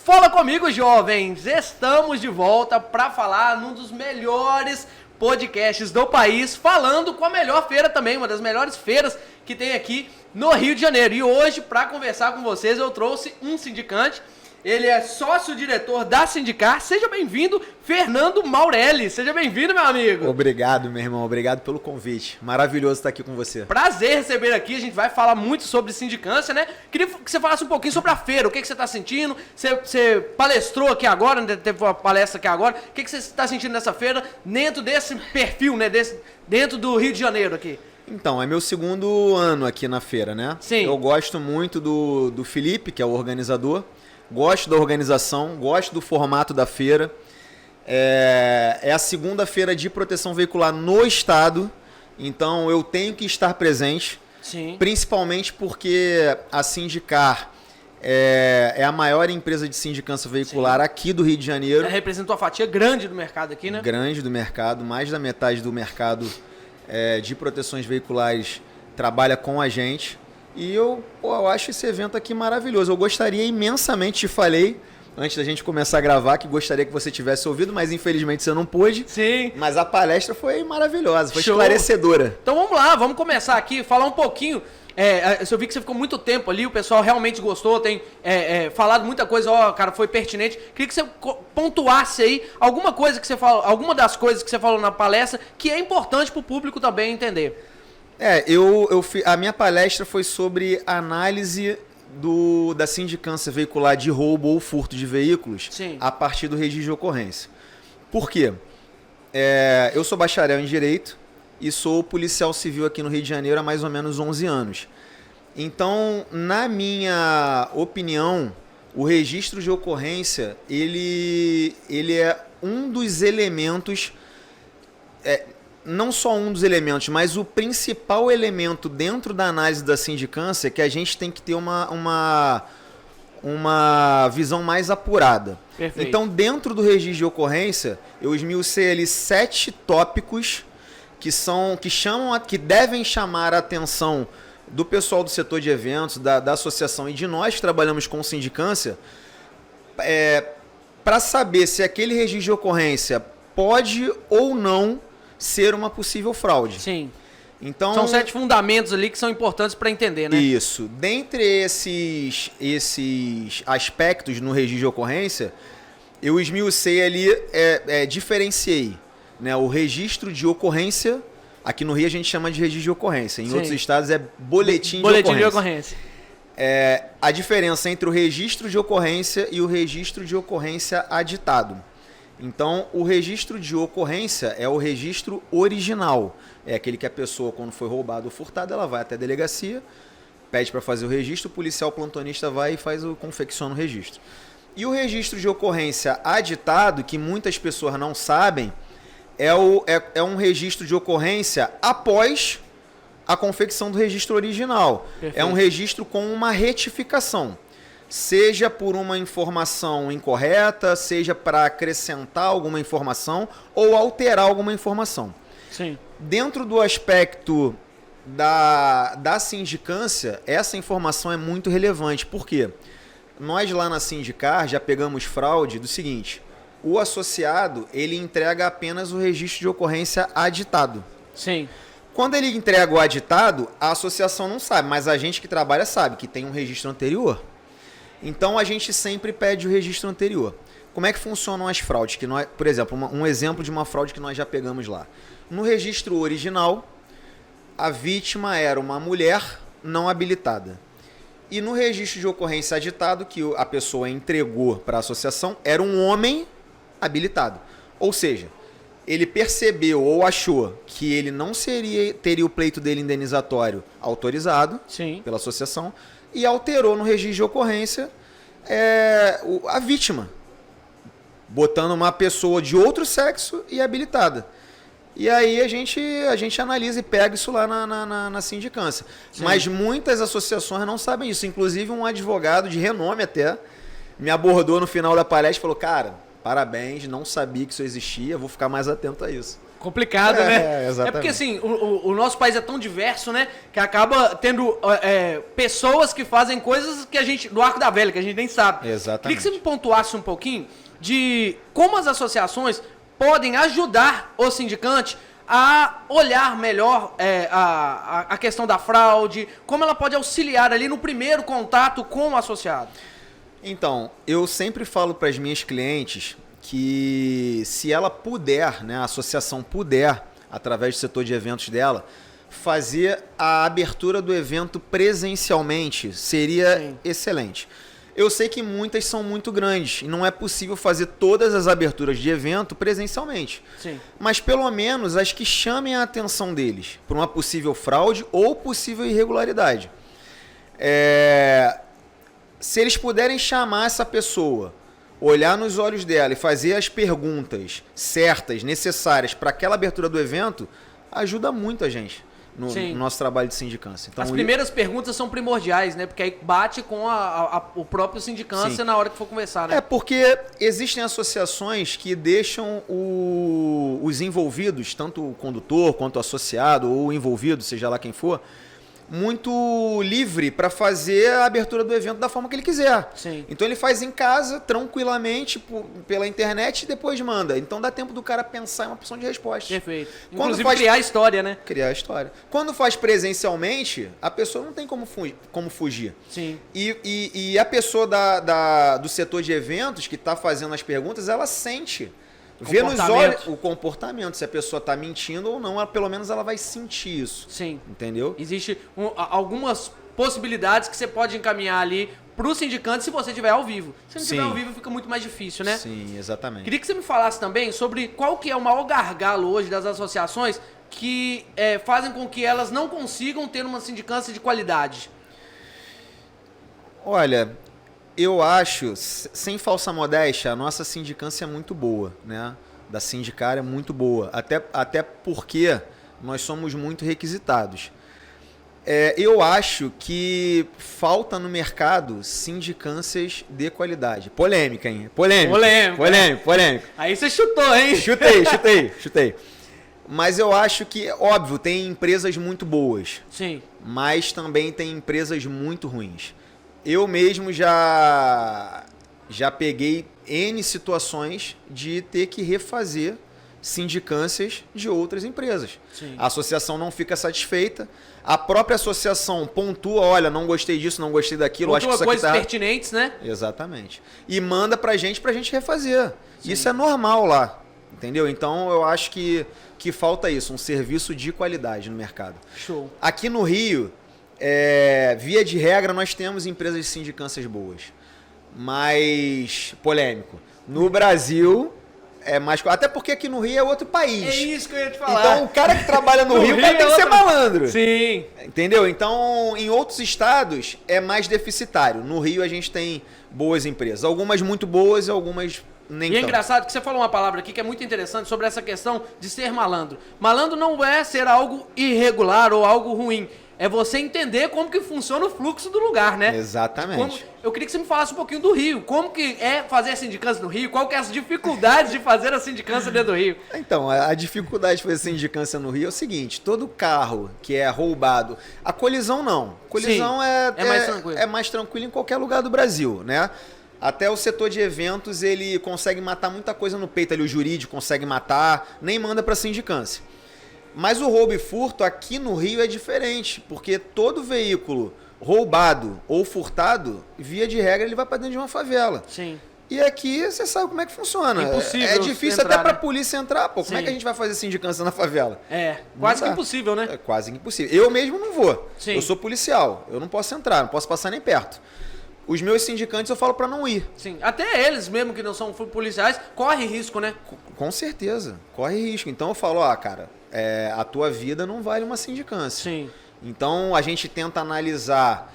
Fala comigo, jovens! Estamos de volta para falar num dos melhores podcasts do país, falando com a melhor feira também, uma das melhores feiras que tem aqui no Rio de Janeiro. E hoje, para conversar com vocês, eu trouxe um sindicante. Ele é sócio-diretor da Sindicar. Seja bem-vindo, Fernando Maurelli. Seja bem-vindo, meu amigo. Obrigado, meu irmão. Obrigado pelo convite. Maravilhoso estar aqui com você. Prazer receber aqui. A gente vai falar muito sobre sindicância, né? Queria que você falasse um pouquinho sobre a feira. O que você está sentindo? Você palestrou aqui agora, né? Teve uma palestra aqui agora. O que você está sentindo nessa feira dentro desse perfil, né? Dentro do Rio de Janeiro aqui? Então, é meu 2º ano aqui na feira, né? Sim. Eu gosto muito do Felipe, que é o organizador. Gosto da organização, gosto do formato da feira. É a 2ª feira de proteção veicular no estado, então eu tenho que estar presente. Sim. Principalmente porque a Sindicar é a maior empresa de sindicância veicular aqui do Rio de Janeiro. Ela representa uma fatia grande do mercado aqui, né? Grande do mercado, mais da metade do mercado de proteções veiculares trabalha com a gente. E eu acho esse evento aqui maravilhoso. Eu gostaria imensamente, te falei, antes da gente começar a gravar, que gostaria que você tivesse ouvido, mas infelizmente você não pôde. Sim. Mas a palestra foi maravilhosa, foi Show. Esclarecedora. Então vamos lá, vamos começar aqui, falar um pouquinho. Eu vi que você ficou muito tempo ali, o pessoal realmente gostou, tem falado muita coisa, cara, foi pertinente. Queria que você pontuasse aí alguma coisa que você falou, alguma das coisas que você falou na palestra, que é importante para o público também entender. A minha palestra foi sobre análise da sindicância veicular de roubo ou furto de veículos. Sim. A partir do registro de ocorrência. Por quê? Eu sou bacharel em Direito e sou policial civil aqui no Rio de Janeiro há mais ou menos 11 anos. Então, na minha opinião, o registro de ocorrência, ele é um dos elementos... não só um dos elementos, mas o principal elemento dentro da análise da sindicância é que a gente tem que ter uma visão mais apurada. Perfeito. Então, dentro do registro de ocorrência, eu esmiucei ali 7 tópicos que devem chamar a atenção do pessoal do setor de eventos, da associação e de nós que trabalhamos com sindicância, para saber se aquele registro de ocorrência pode ou não ser uma possível fraude. Sim. Então, são 7 fundamentos ali que são importantes para entender, né? Isso. Dentre esses aspectos no registro de ocorrência, eu esmiucei ali, diferenciei, né, o registro de ocorrência. Aqui no Rio a gente chama de registro de ocorrência. Em Sim. outros estados é boletim de ocorrência. A diferença entre o registro de ocorrência e o registro de ocorrência aditado. Então, o registro de ocorrência é o registro original. É aquele que a pessoa, quando foi roubada ou furtada, ela vai até a delegacia, pede para fazer o registro, o policial plantonista vai e confecciona o registro. E o registro de ocorrência aditado, que muitas pessoas não sabem, é um registro de ocorrência após a confecção do registro original. Perfeito. É um registro com uma retificação. Seja por uma informação incorreta, seja para acrescentar alguma informação ou alterar alguma informação. Sim. Dentro do aspecto da sindicância, essa informação é muito relevante. Por quê? Nós lá na Sindicar já pegamos fraude do seguinte: o associado ele entrega apenas o registro de ocorrência aditado. Sim. Quando ele entrega o aditado, a associação não sabe, mas a gente que trabalha sabe que tem um registro anterior. Então a gente sempre pede o registro anterior. Como é que funcionam as fraudes? Por exemplo, um exemplo de uma fraude que nós já pegamos lá. No registro original, a vítima era uma mulher não habilitada. E no registro de ocorrência aditado, que a pessoa entregou para a associação, era um homem habilitado. Ou seja, ele percebeu ou achou que ele não teria o pleito dele indenizatório autorizado Sim. pela associação e alterou no registro de ocorrência a vítima, botando uma pessoa de outro sexo e habilitada. E aí a gente analisa e pega isso lá na sindicância. Sim. Mas muitas associações não sabem isso. Inclusive um advogado de renome até me abordou no final da palestra e falou: cara, parabéns, não sabia que isso existia, vou ficar mais atento a isso. Complicado, né? Exatamente. É porque assim, o nosso país é tão diverso, né? Que acaba tendo pessoas que fazem coisas que a gente, do arco da velha, que a gente nem sabe. Exatamente. Queria que você me pontuasse um pouquinho de como as associações podem ajudar o sindicante a olhar melhor a questão da fraude, como ela pode auxiliar ali no primeiro contato com o associado. Então, eu sempre falo para as minhas clientes que se ela puder, né, a associação puder, através do setor de eventos dela, fazer a abertura do evento presencialmente, seria Sim. excelente. Eu sei que muitas são muito grandes e não é possível fazer todas as aberturas de evento presencialmente. Sim. Mas pelo menos as que chamem a atenção deles para uma possível fraude ou possível irregularidade. Se eles puderem chamar essa pessoa, olhar nos olhos dela e fazer as perguntas certas, necessárias para aquela abertura do evento, ajuda muito a gente no nosso trabalho de sindicância. Então, as primeiras perguntas são primordiais, né? Porque aí bate com o próprio sindicância. Sim. Na hora que for conversar, né? É porque existem associações que deixam os envolvidos, tanto o condutor quanto o associado ou o envolvido, seja lá quem for, muito livre para fazer a abertura do evento da forma que ele quiser. Sim. Então ele faz em casa, tranquilamente, pela internet e depois manda. Então dá tempo do cara pensar em uma opção de resposta. Perfeito. Inclusive criar a história, né? Criar a história. Quando faz presencialmente, a pessoa não tem como fugir. Sim. E a pessoa do setor de eventos que está fazendo as perguntas, ela sente. Vê nos olhos o comportamento, se a pessoa está mentindo ou não, pelo menos ela vai sentir isso. Sim. Entendeu? Existem algumas possibilidades que você pode encaminhar ali pro sindicante se você estiver ao vivo. Se não estiver ao vivo fica muito mais difícil, né? Sim, exatamente. Queria que você me falasse também sobre qual que é o maior gargalo hoje das associações que fazem com que elas não consigam ter uma sindicância de qualidade. Olha, eu acho, sem falsa modéstia, a nossa sindicância é muito boa, né? Da Sindicar é muito boa, até porque nós somos muito requisitados. Eu acho que falta no mercado sindicâncias de qualidade. Polêmica, hein? Polêmica. Aí você chutou, hein? Chutei. Mas eu acho que, óbvio, tem empresas muito boas. Sim. Mas também tem empresas muito ruins. Eu mesmo já peguei N situações de ter que refazer sindicâncias de outras empresas. Sim. A associação não fica satisfeita, a própria associação pontua, olha, não gostei disso, não gostei daquilo, acho que isso aqui coisas pertinentes, né? Exatamente. E manda pra gente refazer. Sim. Isso é normal lá, entendeu? Então eu acho que falta isso, um serviço de qualidade no mercado. Show. Aqui no Rio, via de regra, nós temos empresas de sindicâncias boas. Mas, polêmico, no Brasil, é mais... Até porque aqui no Rio é outro país. É isso que eu ia te falar. Então o cara que trabalha no Rio, o cara Rio tem é que ser outra- malandro. Sim. Entendeu? Então, em outros estados é mais deficitário. No Rio a gente tem boas empresas. Algumas muito boas e algumas nem E é tanto. engraçado que você falou uma palavra aqui que é muito interessante sobre essa questão de ser malandro. Malandro não é ser algo irregular ou algo ruim. É você entender como que funciona o fluxo do lugar, né? Exatamente. Eu queria que você me falasse um pouquinho do Rio. Como que é fazer a sindicância no Rio? Qual que é as dificuldades de fazer a sindicância dentro do Rio? Então, a dificuldade de fazer sindicância no Rio é o seguinte: todo carro que é roubado, a colisão não. Colisão Sim, é mais tranquilo. é mais tranquilo em qualquer lugar do Brasil, né? Até o setor de eventos, ele consegue matar muita coisa no peito ali, o jurídico consegue matar, nem manda pra sindicância. Mas o roubo e furto aqui no Rio é diferente, porque todo veículo roubado ou furtado, via de regra, ele vai pra dentro de uma favela. Sim. E aqui você sabe como é que funciona. Impossível É difícil entrar, até pra né? polícia entrar, pô. Como é Sim. que a gente vai fazer sindicância na favela? É, quase Não que dá. impossível, né? É quase impossível. Eu mesmo não vou. Sim. Eu sou policial. Eu não posso entrar, não posso passar nem perto. Os meus sindicantes eu falo pra não ir. Sim. Até eles mesmo que não são policiais, corre risco, né? Com certeza. Corre risco. Então eu falo, cara, a tua vida não vale uma sindicância. Sim. Então a gente tenta analisar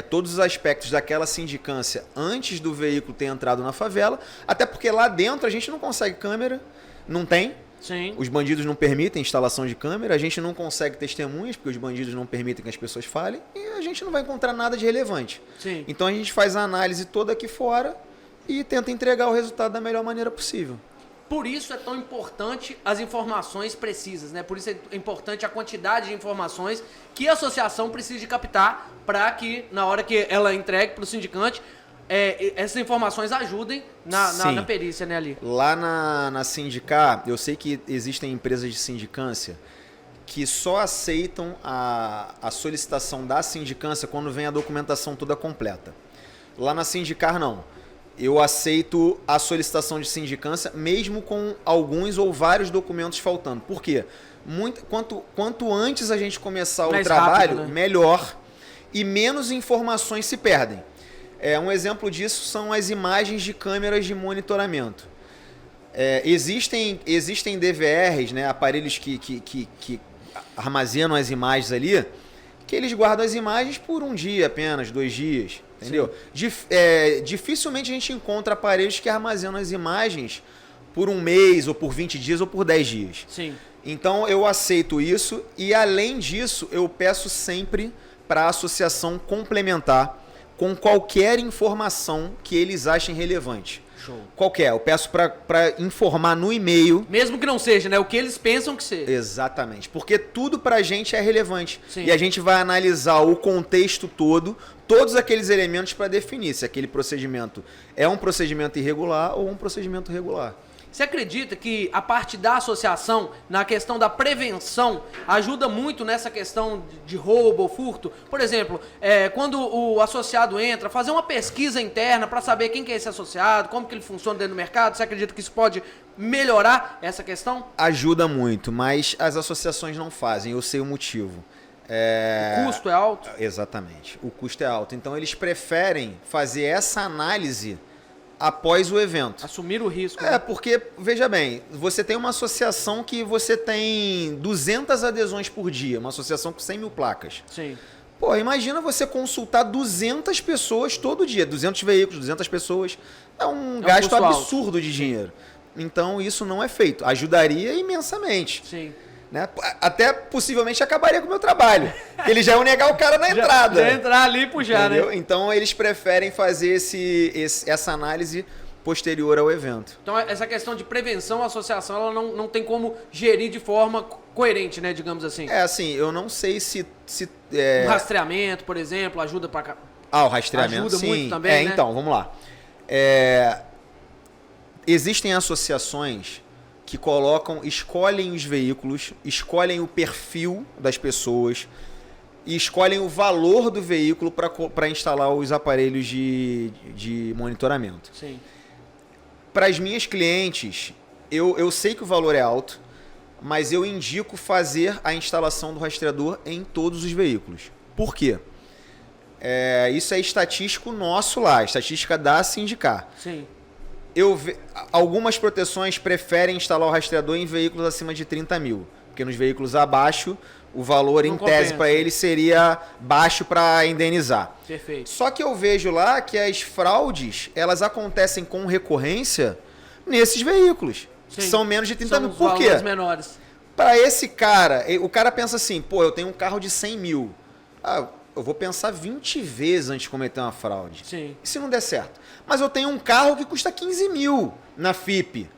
todos os aspectos daquela sindicância antes do veículo ter entrado na favela, até porque lá dentro a gente não consegue câmera, não tem. Sim. Os bandidos não permitem instalação de câmera, a gente não consegue testemunhas, porque os bandidos não permitem que as pessoas falem, e a gente não vai encontrar nada de relevante. Sim. Então a gente faz a análise toda aqui fora e tenta entregar o resultado da melhor maneira possível. Por isso é tão importante as informações precisas, né? Por isso é importante a quantidade de informações que a associação precisa de captar para que, na hora que ela entregue para o sindicante, essas informações ajudem na perícia, né, ali. Lá na Sindicar, eu sei que existem empresas de sindicância que só aceitam a solicitação da sindicância quando vem a documentação toda completa. Lá na Sindicar, não. Eu aceito a solicitação de sindicância mesmo com alguns ou vários documentos faltando. Por quê? Quanto antes a gente começar o Mais trabalho, rápido, né? melhor e menos informações se perdem. Um exemplo disso são as imagens de câmeras de monitoramento. Existem DVRs, né, aparelhos que armazenam as imagens ali, que eles guardam as imagens por um dia apenas, 2 dias, entendeu? Dificilmente a gente encontra aparelhos que armazenam as imagens por 1 mês, ou por 20 dias, ou por 10 dias. Sim. Então eu aceito isso e, além disso, eu peço sempre para a associação complementar com qualquer informação que eles achem relevante. Show. Qualquer. Eu peço para informar no e-mail. Mesmo que não seja, né? O que eles pensam que seja. Exatamente. Porque tudo pra gente é relevante. Sim. E a gente vai analisar o contexto todo, todos aqueles elementos para definir se aquele procedimento é um procedimento irregular ou um procedimento regular. Você acredita que a parte da associação, na questão da prevenção, ajuda muito nessa questão de roubo ou furto? Por exemplo, quando o associado entra, fazer uma pesquisa interna para saber quem que é esse associado, como que ele funciona dentro do mercado, você acredita que isso pode melhorar essa questão? Ajuda muito, mas as associações não fazem, eu sei o motivo. O custo é alto? Exatamente, o custo é alto. Então eles preferem fazer essa análise após o evento. Assumir o risco. Né? Porque, veja bem, você tem uma associação que você tem 200 adesões por dia, uma associação com 100 mil placas. Sim. Pô, imagina você consultar 200 pessoas todo dia, 200 veículos, 200 pessoas, é um gasto custo alto. absurdo de dinheiro. Então isso não é feito, ajudaria imensamente. Sim. Né? Até possivelmente acabaria com o meu trabalho, porque eles já iam negar o cara na entrada. Já entrar ali e puxar, entendeu? né? Então eles preferem fazer essa análise posterior ao evento. Então essa questão de prevenção, a associação ela não tem como gerir de forma coerente, né, digamos assim. Assim, eu não sei se O rastreamento, por exemplo, ajuda para... o rastreamento, ajuda sim. muito também, né? Então, vamos lá. Existem associações que escolhem os veículos, escolhem o perfil das pessoas e escolhem o valor do veículo para instalar os aparelhos de monitoramento. Sim. Para as minhas clientes, eu sei que o valor é alto, mas eu indico fazer a instalação do rastreador em todos os veículos. Por quê? Isso é estatístico nosso lá, estatística da Sindicar. Sim. Algumas proteções preferem instalar o rastreador em veículos acima de 30 mil, porque nos veículos abaixo o valor Não em tese compensa. para ele seria baixo para indenizar. Perfeito. Só que eu vejo lá que as fraudes, elas acontecem com recorrência nesses veículos, que Sim. são menos de 30 São mil. os Por quê? valores menores. Para esse cara, o cara pensa assim, pô, eu tenho um carro de 100 mil. Eu vou pensar 20 vezes antes de cometer uma fraude. Sim. E se não der certo? Mas eu tenho um carro que custa 15 mil na FIP.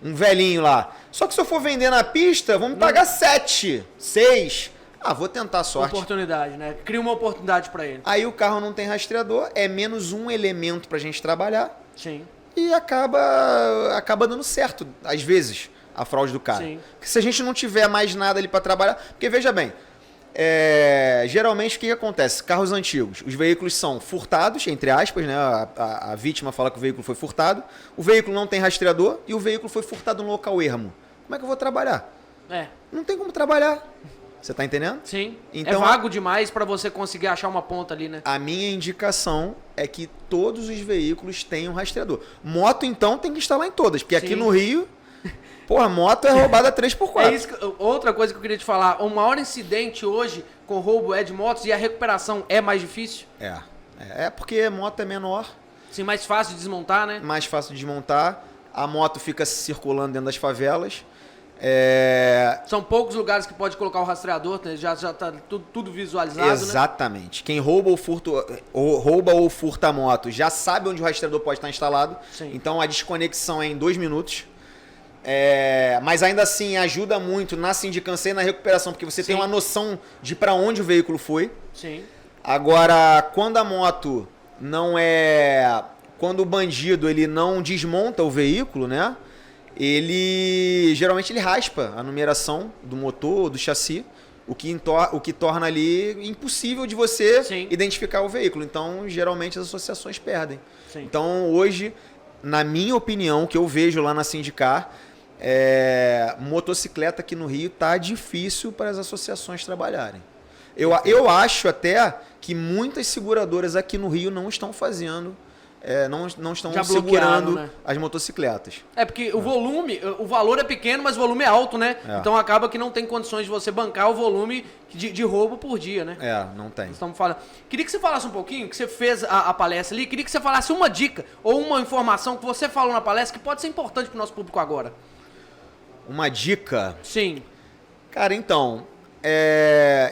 Um velhinho lá. Só que se eu for vender na pista, vão me pagar 7, 6. Vou tentar a sorte. Oportunidade, né? Cria uma oportunidade pra ele. Aí o carro não tem rastreador, é menos um elemento pra gente trabalhar Sim. e acaba dando certo, às vezes, a fraude do cara. Sim. Porque se a gente não tiver mais nada ali pra trabalhar... Porque veja bem, geralmente o que acontece? Carros antigos, os veículos são furtados, entre aspas, né? A vítima fala que o veículo foi furtado, o veículo não tem rastreador e o veículo foi furtado no local ermo. Como é que eu vou trabalhar? Não tem como trabalhar. Você tá entendendo? Sim. Então, é vago demais pra você conseguir achar uma ponta ali, né? A minha indicação é que todos os veículos tenham rastreador. Moto, então, tem que instalar em todas, porque aqui Sim. no Rio, porra, moto é roubada 3x4. É isso outra coisa que eu queria te falar. O maior incidente hoje com roubo é de motos e a recuperação é mais difícil? É porque moto é menor, Sim, mais fácil de desmontar, né? mais fácil de desmontar, a moto fica circulando dentro das favelas. São poucos lugares que pode colocar o rastreador, né? Já tá tudo visualizado, né? Exatamente. Quem rouba ou furta a moto já sabe onde o rastreador pode estar instalado. Sim. Então a desconexão é em 2 minutos. Mas ainda assim ajuda muito na sindicância e na recuperação, porque você Sim. tem uma noção de para onde o veículo foi. Sim. Agora, quando a moto não é... Quando o bandido ele não desmonta o veículo, né? Geralmente ele raspa a numeração do motor, do chassi, o que torna ali impossível de você Sim. identificar o veículo. Então, geralmente as associações perdem. Sim. Então, hoje, na minha opinião, que eu vejo lá na Sindicar, motocicleta aqui no Rio tá difícil para as associações trabalharem. Eu acho até que muitas seguradoras aqui no Rio não estão fazendo, não estão Já segurando, bloquearam, né? as motocicletas. Porque o volume, o valor é pequeno, mas o volume é alto, né? É. Então acaba que não tem condições de você bancar o volume de roubo por dia, né? Não tem. Estamos falando. Queria que você falasse um pouquinho, que você fez a palestra ali, queria que você falasse uma dica ou uma informação que você falou na palestra que pode ser importante para o nosso público agora. Uma dica? Sim. Cara, então,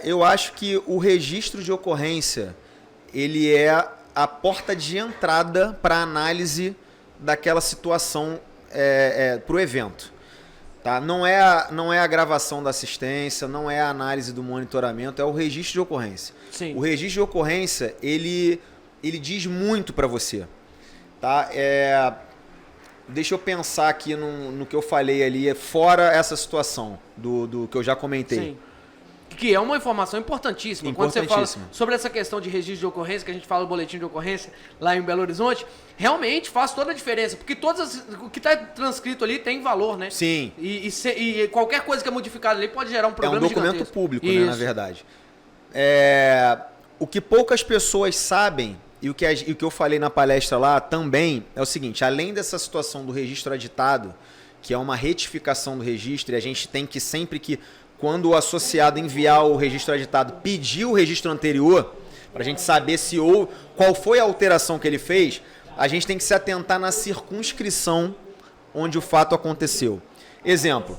eu acho que o registro de ocorrência, ele é a porta de entrada para análise daquela situação para o evento. Tá? Não é a gravação da assistência, não é a análise do monitoramento, é o registro de ocorrência. Sim. O registro de ocorrência, ele diz muito para você. Tá? Deixa eu pensar aqui no que eu falei ali, fora essa situação do que eu já comentei. Sim. Que é uma informação importantíssima. Quando você fala Importantíssima. sobre essa questão de registro de ocorrência, que a gente fala do boletim de ocorrência lá em Belo Horizonte, realmente faz toda a diferença. Porque o que está transcrito ali tem valor, né? Sim. E qualquer coisa que é modificada ali pode gerar um É um problema documento gigantesco. público, né, Isso. na verdade. O que poucas pessoas sabem, e o que eu falei na palestra lá também, é o seguinte: além dessa situação do registro aditado, que é uma retificação do registro, e a gente tem que sempre que, quando o associado enviar o registro aditado, pedir o registro anterior, para a gente saber qual foi a alteração que ele fez, a gente tem que se atentar na circunscrição onde o fato aconteceu. Exemplo,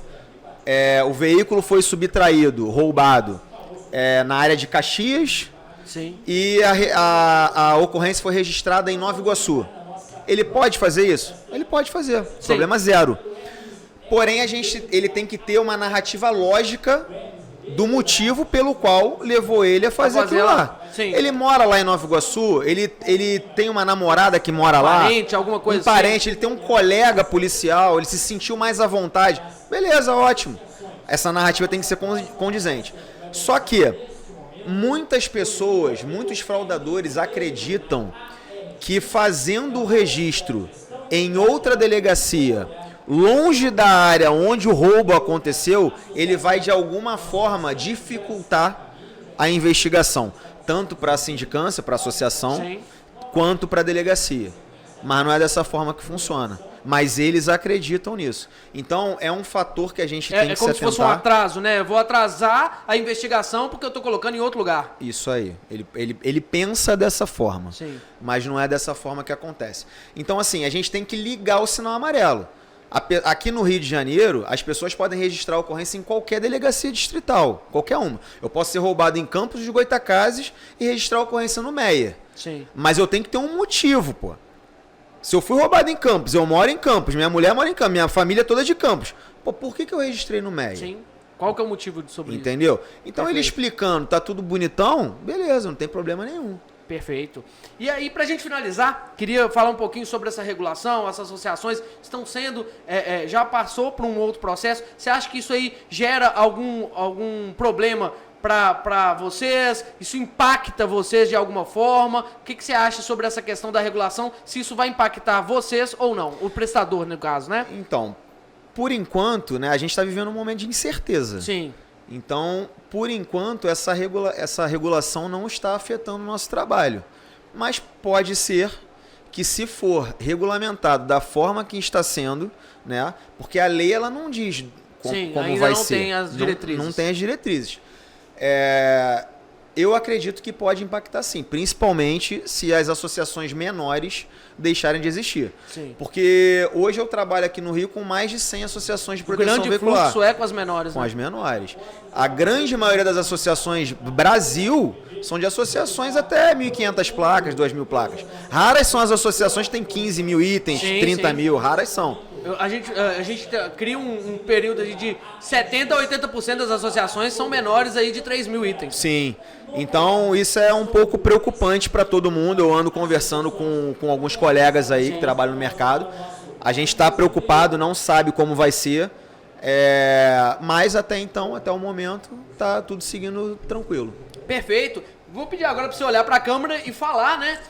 o veículo foi subtraído, roubado, na área de Caxias. Sim. E a ocorrência foi registrada em Nova Iguaçu. Ele pode fazer isso? Ele pode fazer. Sim. Problema zero. Porém, ele tem que ter uma narrativa lógica do motivo pelo qual levou ele a fazer aquilo lá. Sim. Ele mora lá em Nova Iguaçu, ele tem uma namorada que mora lá. Parente, alguma coisa um parente, ele tem um colega policial, ele se sentiu mais à vontade. Beleza, ótimo. Essa narrativa tem que ser condizente. Só que muitas pessoas, muitos fraudadores acreditam que fazendo o registro em outra delegacia, longe da área onde o roubo aconteceu, ele vai de alguma forma dificultar a investigação, tanto para a sindicância, para a associação, Sim. quanto para a delegacia. Mas não é dessa forma que funciona. mas eles acreditam nisso. Então, é um fator que a gente tem que se como se fosse um atentar. atraso, né? Eu vou atrasar a investigação porque eu tô colocando em outro lugar. Isso aí. Ele pensa dessa forma. Sim. Mas não é dessa forma que acontece. Então, assim, a gente tem que ligar o sinal amarelo. Aqui no Rio de Janeiro, as pessoas podem registrar a ocorrência em qualquer delegacia distrital. Qualquer uma. Eu posso ser roubado em Campos de Goytacazes e registrar a ocorrência no Meia. Sim. Mas eu tenho que ter um motivo, pô. Se eu fui roubado em Campos, eu moro em Campos, minha mulher mora em Campos, minha família é toda de Campos. Pô, por que eu registrei no Meia? Sim. Qual que é o motivo sobre isso? Entendeu? Então ele Perfeito. explicando, tá tudo bonitão, beleza, não tem problema nenhum. Perfeito. E aí, pra gente finalizar, queria falar um pouquinho sobre essa regulação, essas associações estão sendo, já passou por um outro processo. Você acha que isso aí gera algum problema para vocês? Isso impacta vocês de alguma forma? O que você acha sobre essa questão da regulação? Se isso vai impactar vocês ou não? O prestador, no caso, né? Então, por enquanto, né, a gente está vivendo um momento de incerteza. Sim. Então, por enquanto, essa regulação não está afetando o nosso trabalho. Mas pode ser que, se for regulamentado da forma que está sendo, né, porque a lei ela não diz Sim, como ainda vai não ser. tem as diretrizes. Não tem as diretrizes. Eu acredito que pode impactar sim, principalmente se as associações menores deixarem de existir. Sim. Porque hoje eu trabalho aqui no Rio com mais de 100 associações de O proteção grande veicular. fluxo é com as menores, Com né? as menores. A grande maioria das associações do Brasil são de associações até 1.500 placas, 2.000 placas. Raras são as associações que têm 15 mil itens, Sim, 30 sim. mil, raras são. A gente cria um período de 70% a 80% das associações são menores aí de 3 mil itens. Sim. Então isso é um pouco preocupante para todo mundo. Eu ando conversando com alguns colegas aí que trabalham no mercado. A gente está preocupado, não sabe como vai ser. Mas até então, até o momento, tá tudo seguindo tranquilo. Perfeito. Vou pedir agora para você olhar para a câmera e falar, né?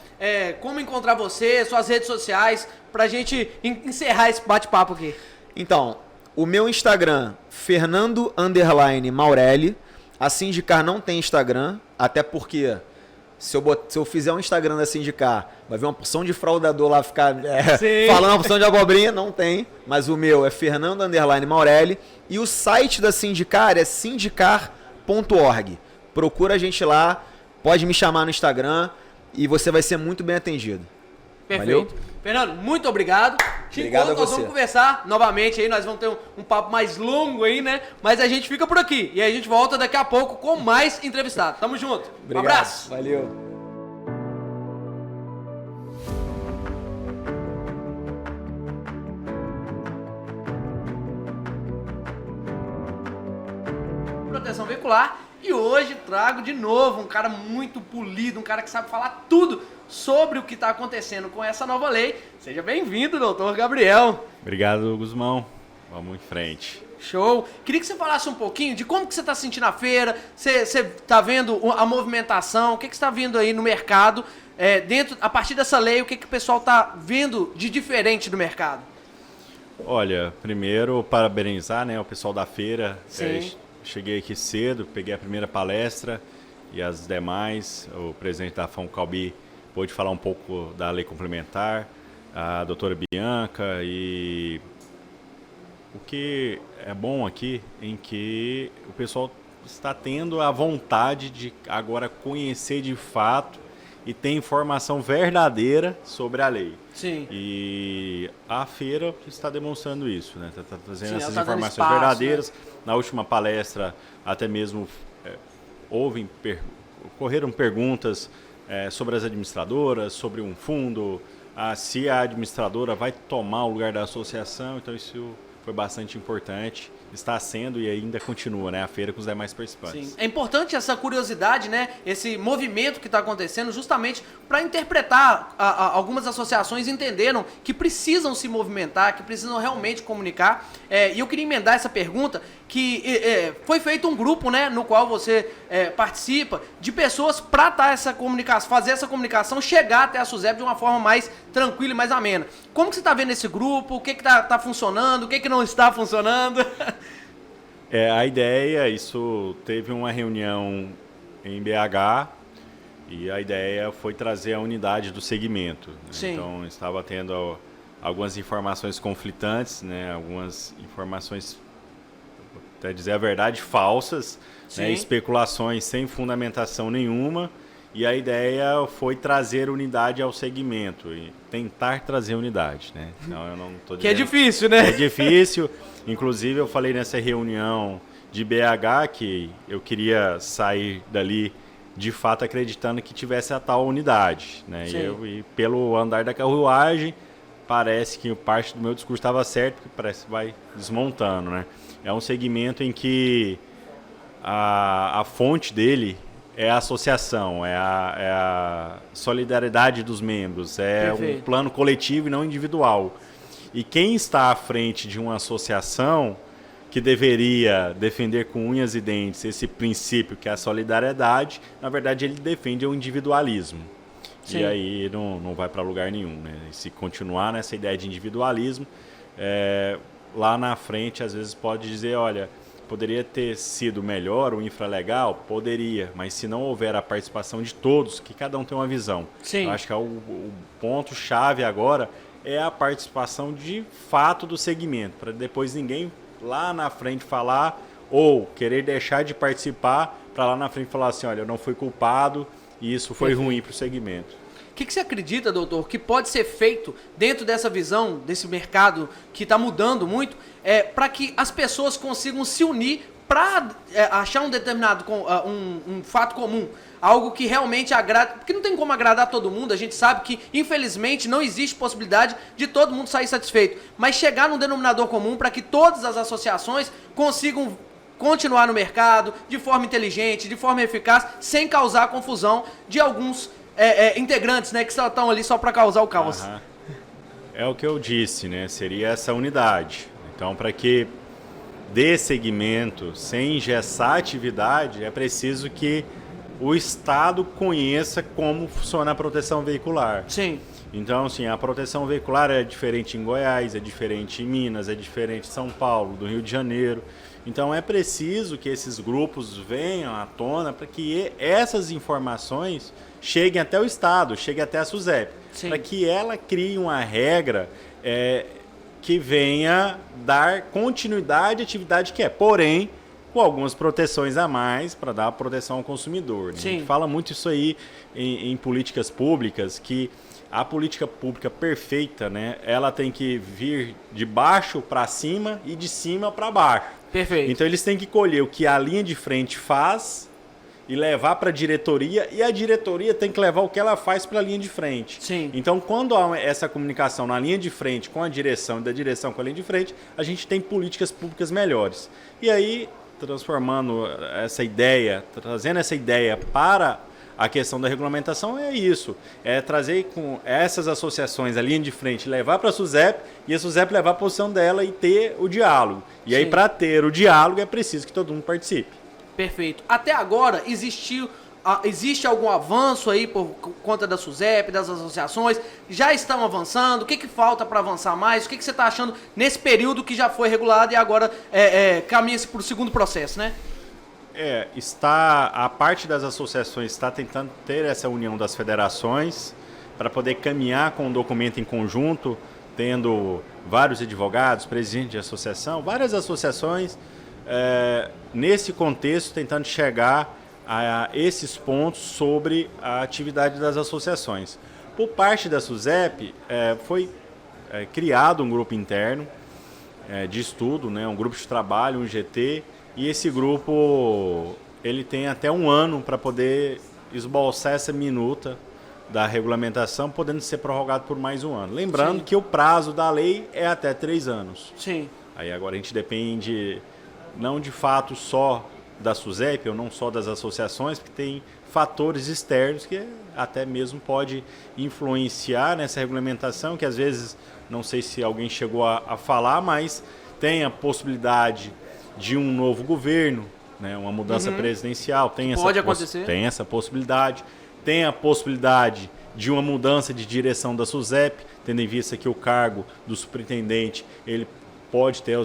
Como encontrar você, suas redes sociais, pra gente encerrar esse bate-papo aqui. Então, o meu Instagram, Fernando_Maurelli. A Sindicar não tem Instagram, até porque se eu fizer um Instagram da Sindicar, vai ver uma porção de fraudador lá ficar falando uma porção de abobrinha, não tem. Mas o meu é Fernando_Maurelli. E o site da Sindicar é sindicar.org. Procura a gente lá, pode me chamar no Instagram e você vai ser muito bem atendido. Perfeito. Valeu? Fernando, muito obrigado. Obrigado a Nós você. vamos conversar novamente aí, nós vamos ter um papo mais longo aí, né? Mas a gente fica por aqui e aí a gente volta daqui a pouco com mais entrevistado. Tamo junto. Obrigado. Um abraço. Valeu. Proteção veicular. E hoje trago de novo um cara muito polido, um cara que sabe falar tudo sobre o que está acontecendo com essa nova lei. Seja bem-vindo, doutor Gabriel. Obrigado, Guzmão. Vamos em frente. Show. Queria que você falasse um pouquinho de como que você está sentindo a feira, você está vendo a movimentação, o que você está vendo aí no mercado, a partir dessa lei, o que o pessoal está vendo de diferente do mercado? Olha, primeiro parabenizar, né, o pessoal da feira. Sim. Cheguei aqui cedo, peguei a primeira palestra e as demais. O presidente da FONCALBI pôde falar um pouco da lei complementar, a doutora Bianca, e o que é bom aqui em que o pessoal está tendo a vontade de agora conhecer de fato e ter informação verdadeira sobre a lei. Sim. E a feira está demonstrando isso, né? Está trazendo Sim, essas ela tá dando informações espaço, verdadeiras. né? Na última palestra, até mesmo ocorreram perguntas sobre as administradoras, sobre um fundo, se a administradora vai tomar o lugar da associação. Então isso foi bastante importante, está sendo e ainda continua, né, a feira com os demais participantes. Sim. É importante essa curiosidade, né, esse movimento que está acontecendo justamente para interpretar. Algumas associações entenderam que precisam se movimentar, que precisam realmente comunicar. E eu queria emendar essa pergunta, que foi feito um grupo, né, no qual você participa, de pessoas para fazer essa comunicação chegar até a SUSEP de uma forma mais tranquila e mais amena. Como que você está vendo esse grupo? O que está funcionando? O que não está funcionando? A ideia, isso teve uma reunião em BH e a ideia foi trazer a unidade do segmento. Né? Sim. Então estava tendo algumas informações conflitantes, né? Algumas informações, até dizer a verdade, falsas, né? Especulações sem fundamentação nenhuma. E a ideia foi trazer unidade ao segmento, e tentar trazer unidade, né? Então, eu não tô dizendo... Que é difícil, né? É difícil. Inclusive, eu falei nessa reunião de BH que eu queria sair dali, de fato, acreditando que tivesse a tal unidade, né? E pelo andar da carruagem, parece que parte do meu discurso estava certo, porque parece que vai desmontando, né? É um segmento em que a fonte dele é a associação, é a solidariedade dos membros, um plano coletivo e não individual. E quem está à frente de uma associação que deveria defender com unhas e dentes esse princípio que é a solidariedade, na verdade ele defende o individualismo. Sim. E aí não vai para lugar nenhum, né? E se continuar nessa ideia de individualismo, lá na frente às vezes pode dizer, olha, poderia ter sido melhor o infralegal? Poderia, mas se não houver a participação de todos, que cada um tem uma visão. Sim. Eu acho que o ponto-chave agora é a participação de fato do segmento, para depois ninguém lá na frente falar ou querer deixar de participar para lá na frente falar assim, olha, eu não fui culpado e isso foi ruim para o segmento. O que você acredita, doutor, que pode ser feito dentro dessa visão, desse mercado que está mudando muito, para que as pessoas consigam se unir para achar um determinado um fato comum, algo que realmente agrada, porque não tem como agradar todo mundo, a gente sabe que, infelizmente, não existe possibilidade de todo mundo sair satisfeito, mas chegar num denominador comum para que todas as associações consigam continuar no mercado de forma inteligente, de forma eficaz, sem causar confusão de alguns integrantes, né, que só estão ali só para causar o caos. É o que eu disse, né? Seria essa unidade. Então, para que dê segmento sem engessar a atividade, é preciso que o Estado conheça como funciona a proteção veicular. Sim. Então, assim, a proteção veicular é diferente em Goiás, é diferente em Minas, é diferente em São Paulo, do Rio de Janeiro. Então, é preciso que esses grupos venham à tona para que essas informações cheguem até o Estado, cheguem até a SUSEP, para que ela crie uma regra que venha dar continuidade à atividade que é, porém, com algumas proteções a mais para dar proteção ao consumidor. Né? A gente fala muito isso aí em políticas públicas, que a política pública perfeita, né, ela tem que vir de baixo para cima e de cima para baixo. Perfeito. Então eles têm que colher o que a linha de frente faz e levar para a diretoria, e a diretoria tem que levar o que ela faz para a linha de frente. Sim. Então, quando há essa comunicação na linha de frente com a direção e da direção com a linha de frente, a gente tem políticas públicas melhores. E aí, transformando essa ideia, trazendo essa ideia para a questão da regulamentação, é isso. É trazer com essas associações a linha de frente, levar para a SUSEP, e a SUSEP levar a posição dela e ter o diálogo. E aí, para ter o diálogo, é preciso que todo mundo participe. Perfeito. Até agora, existe algum avanço aí por conta da SUSEP, das associações? Já estão avançando? O que falta para avançar mais? O que você está achando nesse período que já foi regulado e agora caminha-se para o segundo processo, né? A parte das associações está tentando ter essa união das federações para poder caminhar com um documento em conjunto, tendo vários advogados, presidente de associação, várias associações, nesse contexto, tentando chegar a esses pontos sobre a atividade das associações. Por parte da SUSEP, foi criado um grupo interno de estudo, né, um grupo de trabalho, um GT, e esse grupo ele tem até 1 ano para poder esboçar essa minuta da regulamentação, podendo ser prorrogado por mais 1 ano. Lembrando que o prazo da lei é até 3 anos. Sim. Aí agora a gente depende não de fato só da SUSEP ou não só das associações, porque tem fatores externos que até mesmo pode influenciar nessa regulamentação, que às vezes, não sei se alguém chegou a falar, mas tem a possibilidade de um novo governo, né, uma mudança presidencial, pode acontecer. Tem essa possibilidade, tem a possibilidade de uma mudança de direção da SUSEP, tendo em vista que o cargo do superintendente, ele pode ter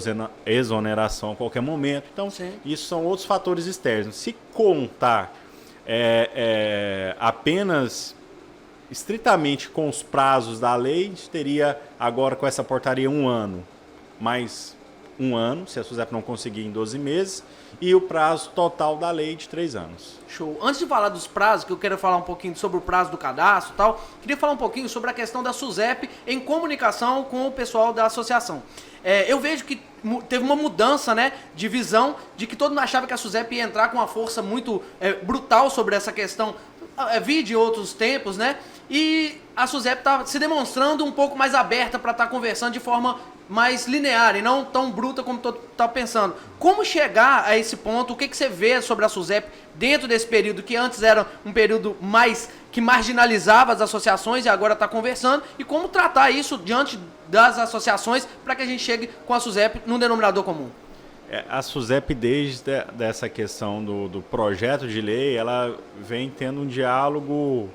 exoneração a qualquer momento. Então, isso são outros fatores externos. Se contar apenas estritamente com os prazos da lei, a gente teria agora com essa portaria 1 ano, mais 1 ano, se a SUSEP não conseguir em 12 meses, e o prazo total da lei de 3 anos. Show. Antes de falar dos prazos, que eu quero falar um pouquinho sobre o prazo do cadastro e tal, queria falar um pouquinho sobre a questão da SUSEP em comunicação com o pessoal da associação. Eu vejo que teve uma mudança, né, de visão, de que todo mundo achava que a SUSEP ia entrar com uma força muito brutal sobre essa questão, vi de outros tempos, né, e a SUSEP está se demonstrando um pouco mais aberta para estar conversando de forma mais linear e não tão bruta como tu tá pensando. Como chegar a esse ponto? O que você vê sobre a SUSEP dentro desse período que antes era um período mais que marginalizava as associações e agora está conversando? E como tratar isso diante das associações para que a gente chegue com a SUSEP num denominador comum? A SUSEP, desde dessa questão do projeto de lei, ela vem tendo um diálogo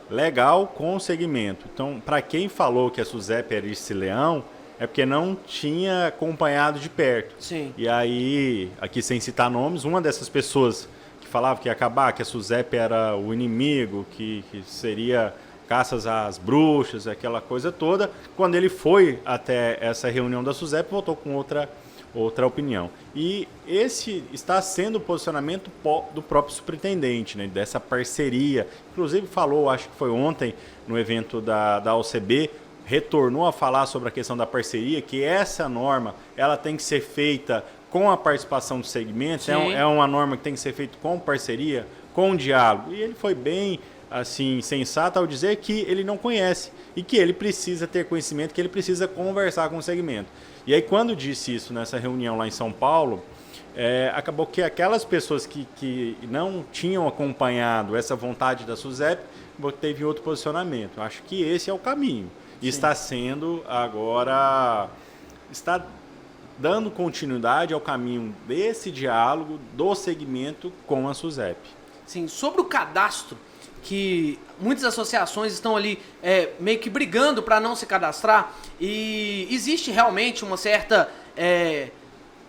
legal com o segmento. Então, para quem falou que a SUSEP era esse leão, é porque não tinha acompanhado de perto. Sim. E aí, aqui sem citar nomes, uma dessas pessoas que falava que ia acabar, que a SUSEP era o inimigo, que seria caças às bruxas, aquela coisa toda, quando ele foi até essa reunião da SUSEP, voltou com outra opinião. E esse está sendo o posicionamento do próprio superintendente, né, dessa parceria. Inclusive falou, acho que foi ontem, no evento da OCB, retornou a falar sobre a questão da parceria, que essa norma ela tem que ser feita com a participação do segmento, é uma norma que tem que ser feita com parceria, com diálogo. E ele foi bem assim sensato ao dizer que ele não conhece e que ele precisa ter conhecimento, que ele precisa conversar com o segmento. E aí quando disse isso nessa reunião lá em São Paulo, acabou que aquelas pessoas que não tinham acompanhado essa vontade da SUSEP, teve outro posicionamento. Eu acho que esse é o caminho. E está sendo agora, está dando continuidade ao caminho desse diálogo do segmento com a SUSEP. Sim, sobre o cadastro, que muitas associações estão ali meio que brigando para não se cadastrar, e existe realmente uma certa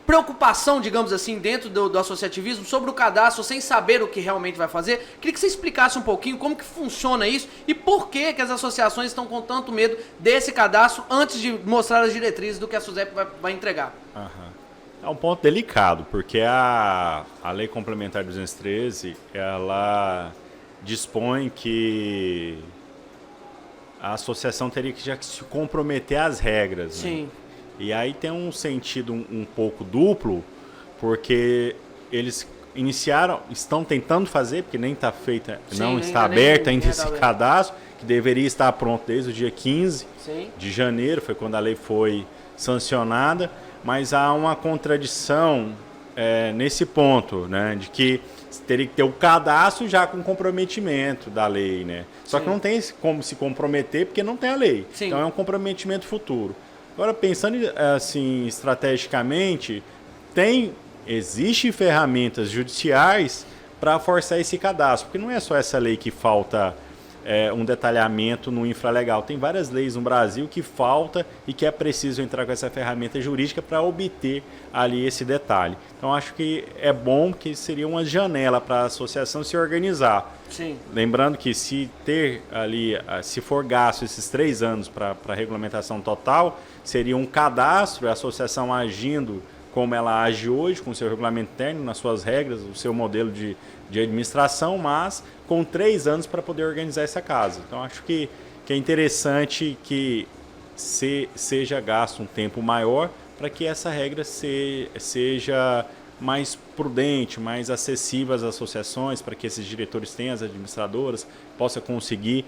preocupação, digamos assim, dentro do associativismo sobre o cadastro sem saber o que realmente vai fazer. Queria que você explicasse um pouquinho como que funciona isso e por que as associações estão com tanto medo desse cadastro antes de mostrar as diretrizes do que a SUSEP vai entregar. É um ponto delicado, porque a Lei Complementar 213, ela dispõe que a associação teria que já se comprometer às regras. Sim. Né? E aí tem um sentido um pouco duplo, porque eles estão tentando fazer, porque nem está feita, não está aberto ainda esse cadastro, que deveria estar pronto desde o dia 15 de janeiro, foi quando a lei foi sancionada, mas há uma contradição nesse ponto, né, de que teria que ter o cadastro já com comprometimento da lei, né? Só que não tem como se comprometer porque não tem a lei. Sim. Então é um comprometimento futuro. Agora, pensando assim estrategicamente, existem ferramentas judiciais para forçar esse cadastro, porque não é só essa lei que falta um detalhamento no infralegal. Tem várias leis no Brasil que falta e que é preciso entrar com essa ferramenta jurídica para obter ali esse detalhe. Então, acho que é bom, que seria uma janela para a associação se organizar. Sim. Lembrando que se for gasto esses 3 anos para a regulamentação total, seria um cadastro, a associação agindo como ela age hoje, com o seu regulamento interno, nas suas regras, o seu modelo de administração, mas com 3 anos para poder organizar essa casa. Então, acho que é interessante que seja gasto um tempo maior para que essa regra seja mais prudente, mais acessível às associações, para que esses diretores tenham, as administradoras, possam conseguir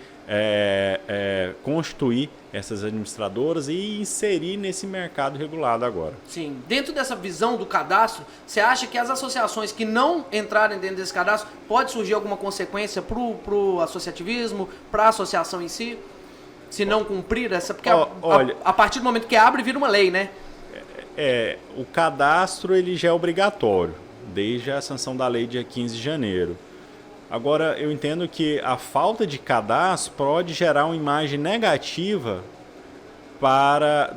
constituir essas administradoras e inserir nesse mercado regulado agora. Sim. Dentro dessa visão do cadastro, você acha que as associações que não entrarem dentro desse cadastro, pode surgir alguma consequência para o associativismo, para a associação em si, se não cumprir essa? Porque a partir do momento que abre, vira uma lei, né? O cadastro ele já é obrigatório, desde a sanção da lei dia 15 de janeiro. Agora, eu entendo que a falta de cadastro pode gerar uma imagem negativa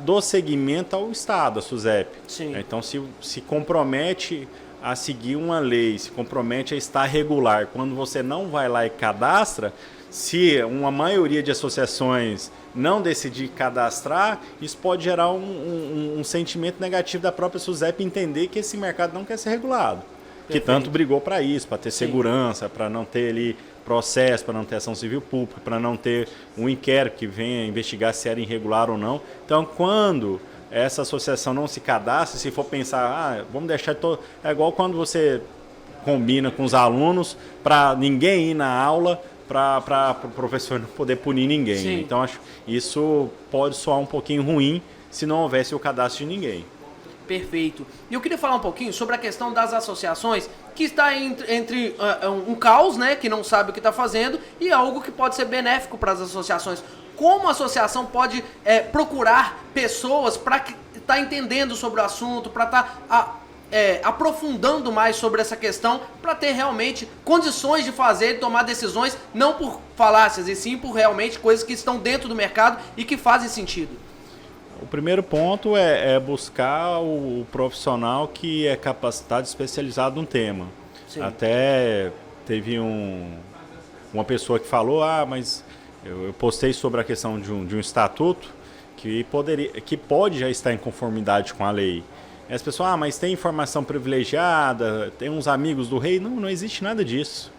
do segmento ao Estado, a SUSEP. Sim. Então, se compromete a seguir uma lei, se compromete a estar regular, quando você não vai lá e cadastra, se uma maioria de associações não decidir cadastrar, isso pode gerar um sentimento negativo da própria SUSEP entender que esse mercado não quer ser regulado. Que tanto brigou para isso, para ter segurança, para não ter ali processo, para não ter ação civil pública, para não ter um inquérito que venha investigar se era irregular ou não. Então, quando essa associação não se cadastra, se for pensar, vamos deixar todo... É igual quando você combina com os alunos para ninguém ir na aula, para o professor não poder punir ninguém. Sim. Então, acho que isso pode soar um pouquinho ruim se não houvesse o cadastro de ninguém. Perfeito. E eu queria falar um pouquinho sobre a questão das associações, que está entre um caos, né, que não sabe o que está fazendo, e algo que pode ser benéfico para as associações. Como a associação pode procurar pessoas para estar entendendo sobre o assunto, para estar aprofundando mais sobre essa questão, para ter realmente condições de fazer e tomar decisões, não por falácias, e sim por realmente coisas que estão dentro do mercado e que fazem sentido? O primeiro ponto é buscar o profissional que é capacitado, especializado no tema. Sim. Até teve uma pessoa que falou, mas eu postei sobre a questão de um estatuto que pode já estar em conformidade com a lei. E as pessoas, mas tem informação privilegiada, tem uns amigos do rei. Não existe nada disso.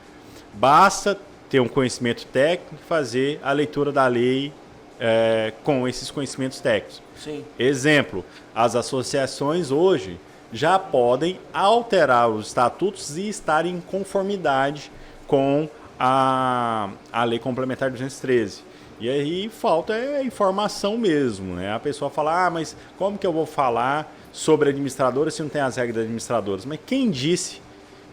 Basta ter um conhecimento técnico e fazer a leitura da lei com esses conhecimentos técnicos. Sim. Exemplo, as associações hoje já podem alterar os estatutos e estar em conformidade com a Lei Complementar 213. E aí falta informação mesmo, né? A pessoa fala, mas como que eu vou falar sobre administradora se não tem as regras das administradoras? Mas quem disse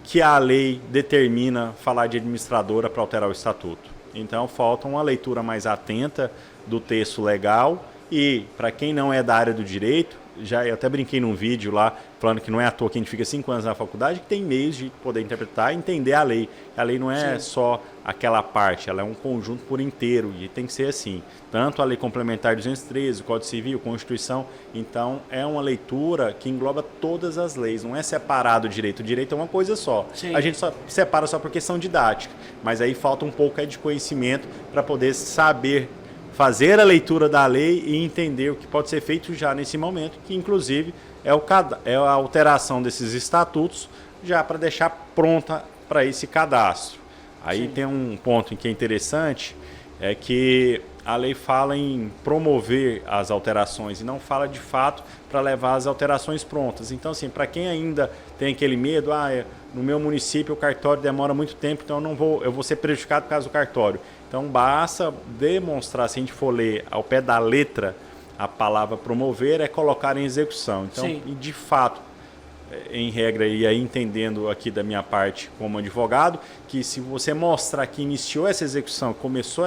que a lei determina falar de administradora para alterar o estatuto? Então falta uma leitura mais atenta do texto legal. E, para quem não é da área do direito, eu até brinquei num vídeo lá, falando que não é à toa que a gente fica 5 anos na faculdade, que tem meios de poder interpretar e entender a lei. A lei não é só aquela parte, ela é um conjunto por inteiro, e tem que ser assim. Tanto a Lei Complementar 213, o Código Civil, Constituição, então é uma leitura que engloba todas as leis, não é separado o direito. O direito é uma coisa só. Sim. A gente só separa só por questão didática, mas aí falta um pouco de conhecimento para poder saber fazer a leitura da lei e entender o que pode ser feito já nesse momento, que inclusive é a alteração desses estatutos já para deixar pronta para esse cadastro. Aí tem um ponto em que é interessante, é que a lei fala em promover as alterações e não fala de fato para levar as alterações prontas. Então, assim, para quem ainda tem aquele medo, no meu município o cartório demora muito tempo, então eu vou ser prejudicado por causa do cartório. Então basta demonstrar, se a gente for ler ao pé da letra, a palavra promover é colocar em execução. Então, de fato, em regra, e aí entendendo aqui da minha parte como advogado, que se você mostrar que iniciou essa execução, começou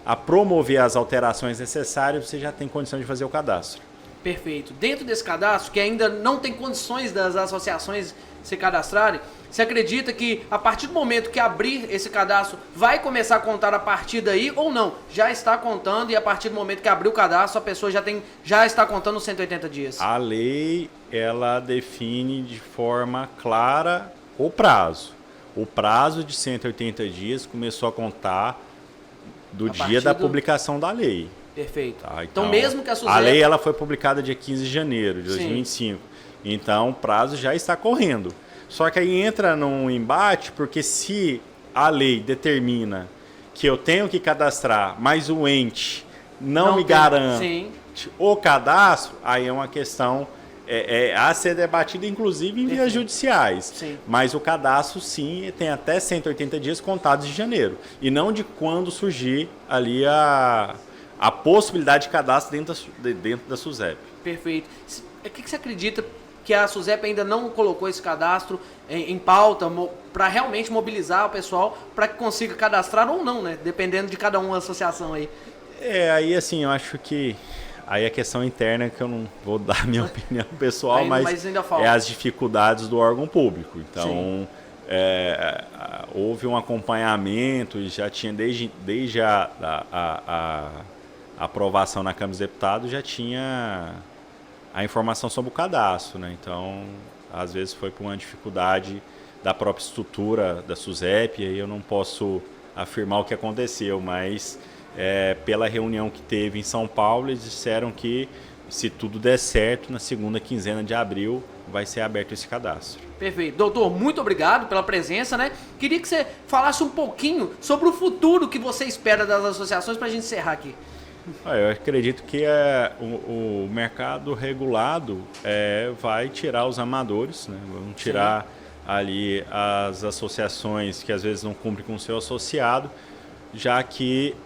a promover as alterações necessárias, você já tem condição de fazer o cadastro. Perfeito. Dentro desse cadastro, que ainda não tem condições das associações se cadastrarem, você acredita que a partir do momento que abrir esse cadastro, vai começar a contar a partir daí ou não? Já está contando e a partir do momento que abrir o cadastro, a pessoa já está contando os 180 dias? A lei, ela define de forma clara o prazo. O prazo de 180 dias começou a contar do dia da publicação da lei. Perfeito. Tá, então mesmo que a SUSEP... A lei ela foi publicada dia 15 de janeiro de 2025. Então o prazo já está correndo. Só que aí entra num embate, porque se a lei determina que eu tenho que cadastrar, mas o ente não me garante o cadastro, aí é uma questão a ser debatida, inclusive em vias judiciais. Sim. Mas o cadastro, sim, tem até 180 dias contados de janeiro. E não de quando surgir ali a possibilidade de cadastro dentro da SUSEP. Perfeito. O que você acredita que a SUSEP ainda não colocou esse cadastro em pauta para realmente mobilizar o pessoal para que consiga cadastrar ou não, né? Dependendo de cada uma associação aí. Aí assim, eu acho que aí a questão interna que eu não vou dar minha opinião pessoal, mas ainda falta. É as dificuldades do órgão público. Então, houve um acompanhamento e já tinha desde a aprovação na Câmara dos Deputados, já tinha a informação sobre o cadastro, né? Então, às vezes foi por uma dificuldade da própria estrutura da SUSEP, e aí eu não posso afirmar o que aconteceu, mas pela reunião que teve em São Paulo, eles disseram que, se tudo der certo, na segunda quinzena de abril vai ser aberto esse cadastro. Perfeito. Doutor, muito obrigado pela presença, né? Queria que você falasse um pouquinho sobre o futuro que você espera das associações para a gente encerrar aqui. Eu acredito que o mercado regulado vai tirar os amadores, né? Vão tirar ali as associações que às vezes não cumprem com o seu associado, já que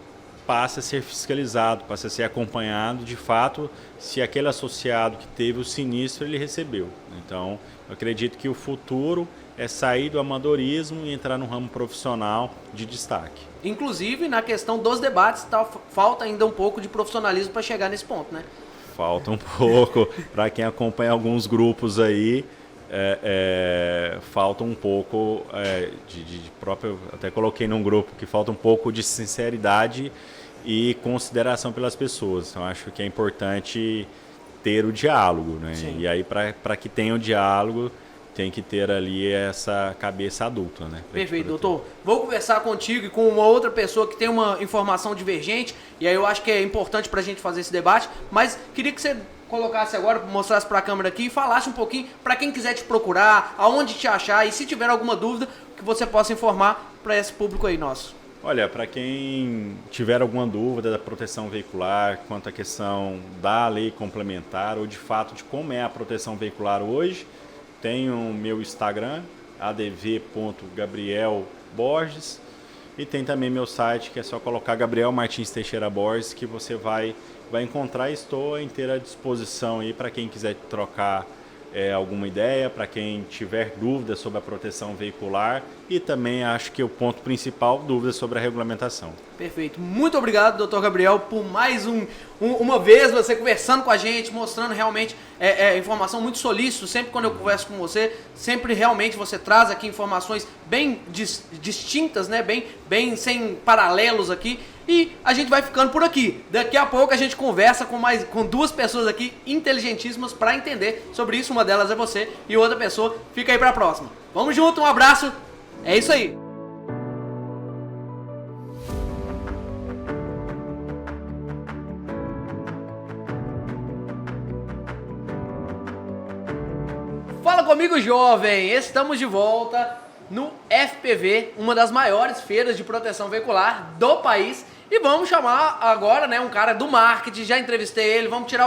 passa a ser fiscalizado, passa a ser acompanhado de fato se aquele associado que teve o sinistro ele recebeu. Então, eu acredito que o futuro é sair do amadorismo e entrar no ramo profissional de destaque. Inclusive, na questão dos debates, falta ainda um pouco de profissionalismo para chegar nesse ponto, né? Falta um pouco. Para quem acompanha alguns grupos aí, falta um pouco de próprio. Até coloquei num grupo que falta um pouco de sinceridade e consideração pelas pessoas. Então, acho que é importante ter o diálogo, né? Sim. E aí, para que tenha o diálogo, tem que ter ali essa cabeça adulta, né? Perfeito, doutor. Vou conversar contigo e com uma outra pessoa que tem uma informação divergente, e aí eu acho que é importante para a gente fazer esse debate, mas queria que você colocasse agora, mostrasse para a câmera aqui e falasse um pouquinho para quem quiser te procurar, aonde te achar, e se tiver alguma dúvida, que você possa informar para esse público aí nosso. Olha, para quem tiver alguma dúvida da proteção veicular, quanto à questão da lei complementar, ou de fato de como é a proteção veicular hoje, tem o meu Instagram, adv.gabrielborges, e tem também meu site, que é só colocar Gabriel Martins Teixeira Borges, que você vai encontrar. Estou à inteira disposição aí para quem quiser trocar alguma ideia, para quem tiver dúvidas sobre a proteção veicular, e também acho que o ponto principal, dúvidas sobre a regulamentação. Perfeito. Muito obrigado, doutor Gabriel, por mais uma vez você conversando com a gente, mostrando realmente informação muito solícita. Sempre quando eu converso com você, sempre realmente você traz aqui informações bem distintas, né? Bem sem paralelos aqui. E a gente vai ficando por aqui. Daqui a pouco a gente conversa com duas pessoas aqui inteligentíssimas para entender sobre isso. Uma delas é você e outra pessoa fica aí para a próxima. Vamos junto, um abraço. É isso aí. Fala comigo, jovem! Estamos de volta no FPV, uma das maiores feiras de proteção veicular do país. E vamos chamar agora, né, um cara do marketing, já entrevistei ele, vamos tirar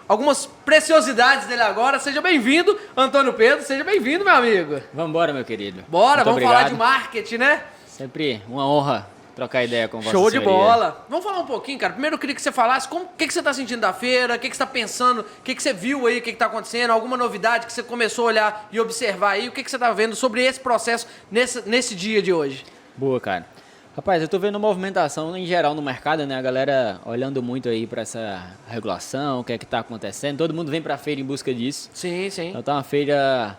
algumas preciosidades dele agora. Seja bem-vindo, Antônio Pedro, seja bem-vindo, meu amigo. Vambora, meu querido. Bora, Muito vamos obrigado. falar de marketing, né? Sempre uma honra trocar ideia com você. Show de bola. Vamos falar um pouquinho, cara. Primeiro eu queria que você falasse o que você está sentindo da feira, o que você está pensando, o que você viu aí, o que está acontecendo, alguma novidade que você começou a olhar e observar aí, o que você está vendo sobre esse processo nesse dia de hoje. Boa, cara. Rapaz, eu tô vendo movimentação em geral no mercado, né? A galera olhando muito aí para essa regulação, o que é que tá acontecendo. Todo mundo vem pra feira em busca disso. Sim, sim. Então tá uma feira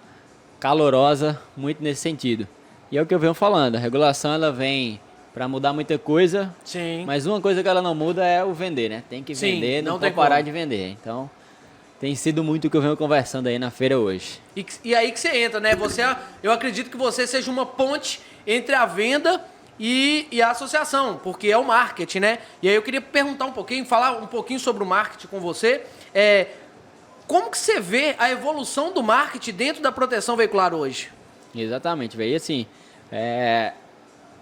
calorosa, muito nesse sentido. E é o que eu venho falando, a regulação ela vem para mudar muita coisa, Sim. mas uma coisa que ela não muda é o vender, né? Tem que vender, não pode parar de vender. Então, tem sido muito o que eu venho conversando aí na feira hoje. E aí que você entra, né? Eu acredito que você seja uma ponte entre a venda e a associação, porque é o marketing, né? E aí eu queria perguntar um pouquinho, falar um pouquinho sobre o marketing com você. Como que você vê a evolução do marketing dentro da proteção veicular hoje? Exatamente, velho. E assim,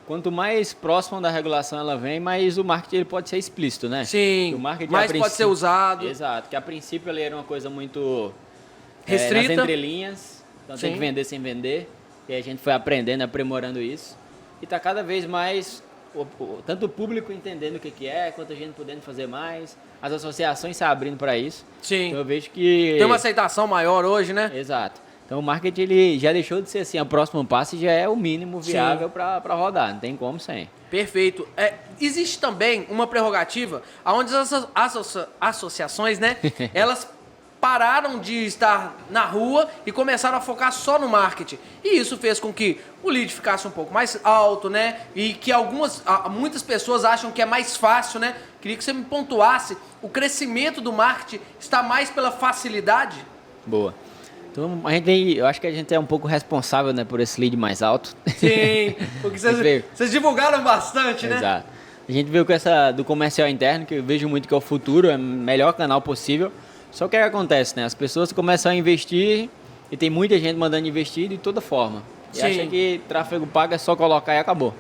quanto mais próximo da regulação ela vem, mais o marketing ele pode ser explícito, né? Sim, o marketing, mais pode ser usado. Exato, que a princípio ele era uma coisa muito restrita, nas entrelinhas, então tem que vender sem vender, e a gente foi aprendendo, aprimorando isso, e está cada vez mais, tanto o público entendendo o que é, quanto a gente podendo fazer mais, as associações se abrindo para isso. Sim. Então eu vejo que... tem uma aceitação maior hoje, né? Exato. Então o marketing ele já deixou de ser assim, o próximo passo já é o mínimo viável para rodar, não tem como sem. Perfeito. Existe também uma prerrogativa onde as associações, né, elas pararam de estar na rua e começaram a focar só no marketing. E isso fez com que o lead ficasse um pouco mais alto, né? E que muitas pessoas acham que é mais fácil, né? Queria que você me pontuasse, o crescimento do marketing está mais pela facilidade? Boa. Então, eu acho que a gente é um pouco responsável, né, por esse lead mais alto. Sim, porque vocês divulgaram bastante, né? Exato. A gente veio com essa do comercial interno, que eu vejo muito que é o futuro, é o melhor canal possível. Só que o que acontece, né? As pessoas começam a investir e tem muita gente mandando investir de toda forma. E Sim. acha que tráfego pago é só colocar e acabou.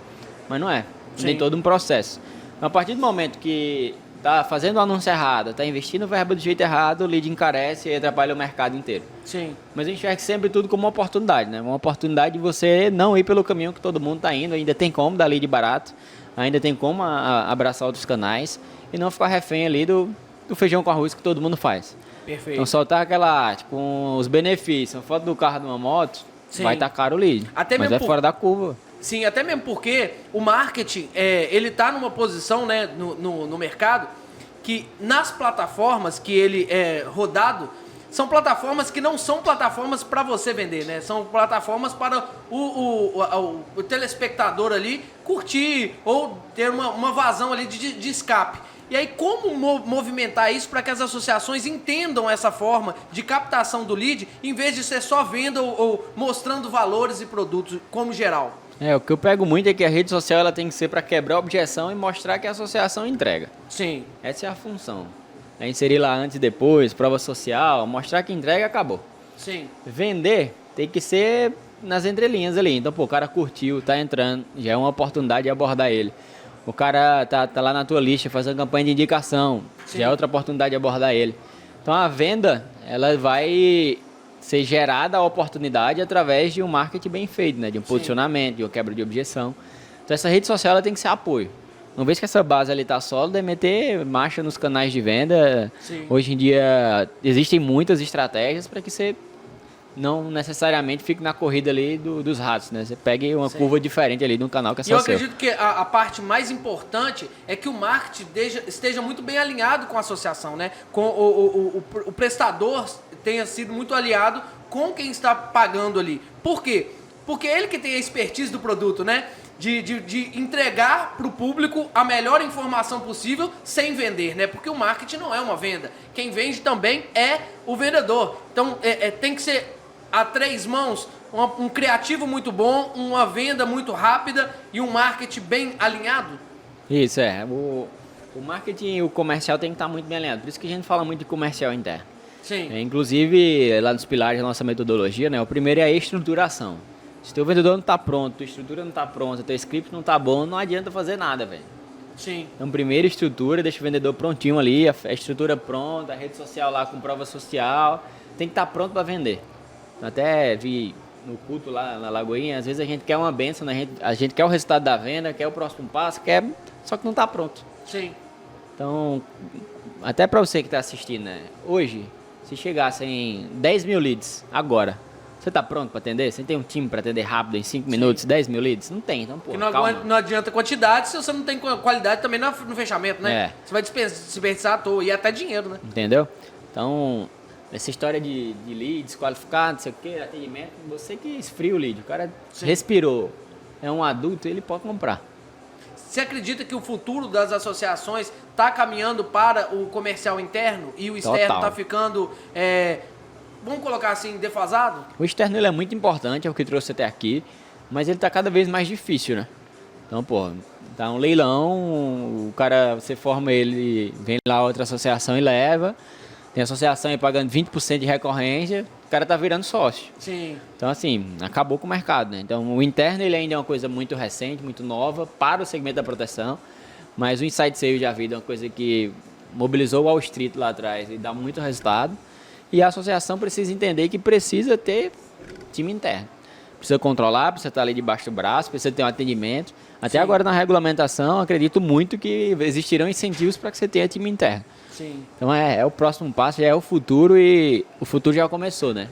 Mas não é. Sim. Tem todo um processo. A partir do momento que tá fazendo o anúncio errado, tá investindo verba do jeito errado, o lead encarece e atrapalha o mercado inteiro. Sim. Mas eu enxergo sempre tudo como uma oportunidade, né? Uma oportunidade de você não ir pelo caminho que todo mundo tá indo, ainda tem como dar lead barato, ainda tem como abraçar outros canais e não ficar refém ali do feijão com arroz que todo mundo faz. Perfeito. Então soltar aquela, tipo, os benefícios, uma foto do carro de uma moto, Sim. vai estar caro o lead, Até mas mesmo é fora da curva. Sim, até mesmo porque o marketing, ele tá numa posição, né, no mercado, que nas plataformas que ele é rodado, são plataformas que não são plataformas para você vender, né? São plataformas para o telespectador ali curtir ou ter uma vazão ali de escape. E aí, como movimentar isso para que as associações entendam essa forma de captação do lead, em vez de ser só venda ou mostrando valores e produtos como geral? O que eu pego muito é que a rede social ela tem que ser para quebrar a objeção e mostrar que a associação entrega. Sim. Essa é a função. É inserir lá antes e depois, prova social, mostrar que entrega e acabou. Sim. Vender tem que ser nas entrelinhas ali. Então, pô, o cara curtiu, tá entrando, já é uma oportunidade de abordar ele. O cara tá lá na tua lista fazendo campanha de indicação, Sim. já é outra oportunidade de abordar ele. Então, a venda, ela vai ser gerada a oportunidade através de um marketing bem feito, né? De um posicionamento, de uma quebra de objeção. Então, essa rede social ela tem que ser apoio. Uma vez que essa base ali está sólida, é meter marcha nos canais de venda. Sim. Hoje em dia, existem muitas estratégias para que você não necessariamente fique na corrida ali dos ratos, né? Você pegue uma curva diferente ali de um canal que é E eu só seu. acredito que a parte mais importante é que o marketing esteja muito bem alinhado com a associação, né? Com o prestador tenha sido muito aliado com quem está pagando ali. Por quê? Porque ele que tem a expertise do produto, né? De entregar para o público a melhor informação possível sem vender, né? Porque o marketing não é uma venda. Quem vende também é o vendedor. Então, tem que ser a três mãos, um criativo muito bom, uma venda muito rápida e um marketing bem alinhado. Isso, o marketing e o comercial tem que estar muito bem alinhado. Por isso que a gente fala muito de comercial interno. Sim. Inclusive, lá nos pilares da nossa metodologia, né? O primeiro é a estruturação. Se teu vendedor não está pronto, tua estrutura não está pronta, teu script não está bom, não adianta fazer nada, velho. Sim. Então, primeiro estrutura, deixa o vendedor prontinho ali, a estrutura pronta, a rede social lá com prova social, tem que estar pronto para vender. Então, até vi no culto lá na Lagoinha, às vezes a gente quer uma benção, né? A gente quer o resultado da venda, quer o próximo passo, só que não está pronto. Sim. Então, até para você que está assistindo, né? Hoje, se chegassem 10 mil leads agora, você está pronto para atender? Você tem um time para atender rápido em 5 minutos, 10 mil leads? Não tem, então, pô, calma. Não adianta quantidade se você não tem qualidade também no fechamento, né? Você vai desperdiçar à toa e até dinheiro, né? Entendeu? Então, essa história de leads, qualificado, não sei o que, atendimento, você que esfria o lead. O cara respirou, é um adulto, ele pode comprar. Você acredita que o futuro das associações está caminhando para o comercial interno e o externo está ficando, vamos colocar assim, defasado? O externo ele é muito importante, é o que trouxe até aqui, mas ele está cada vez mais difícil, né? Então, pô, dá um leilão, o cara, você forma ele, vem lá outra associação e leva, tem associação aí pagando 20% de recorrência, o cara tá virando sócio. Sim. Então, assim, acabou com o mercado, né? Então, o interno ele ainda é uma coisa muito recente, muito nova para o segmento da proteção, mas o Inside Sales da vida é uma coisa que mobilizou o Wall Street lá atrás e dá muito resultado. E a associação precisa entender que precisa ter time interno. Precisa controlar, precisa estar ali debaixo do braço, precisa ter um atendimento. Até agora na regulamentação, acredito muito que existirão incentivos para que você tenha time interno. Sim. Então é o próximo passo, já é o futuro e o futuro já começou, né?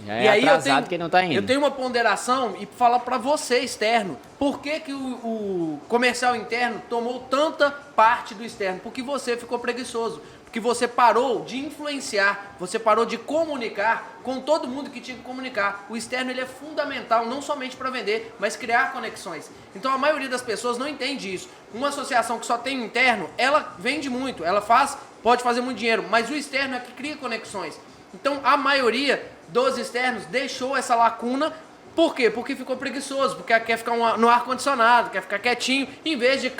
Já é atrasado quem não está indo. Eu tenho uma ponderação e falar para você, externo, por que o comercial interno tomou tanta parte do externo? Porque você ficou preguiçoso. Porque você parou de influenciar, você parou de comunicar com todo mundo que tinha que comunicar. O externo ele é fundamental, não somente para vender, mas criar conexões. Então a maioria das pessoas não entende isso. Uma associação que só tem o interno, ela vende muito, ela pode fazer muito dinheiro, mas o externo é que cria conexões. Então a maioria dos externos deixou essa lacuna. Por quê? Porque ficou preguiçoso, porque quer ficar no ar-condicionado, quer ficar quietinho, em vez de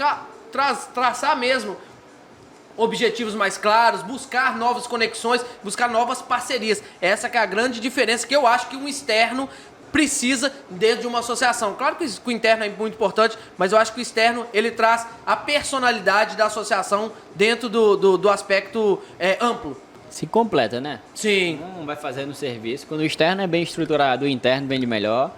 traçar mesmo objetivos mais claros, buscar novas conexões, buscar novas parcerias. Essa que é a grande diferença que eu acho que um externo precisa dentro de uma associação. Claro que o interno é muito importante, mas eu acho que o externo ele traz a personalidade da associação dentro do aspecto amplo. Se completa, né? Sim. Um vai fazendo o serviço. Quando o externo é bem estruturado, o interno vende melhor.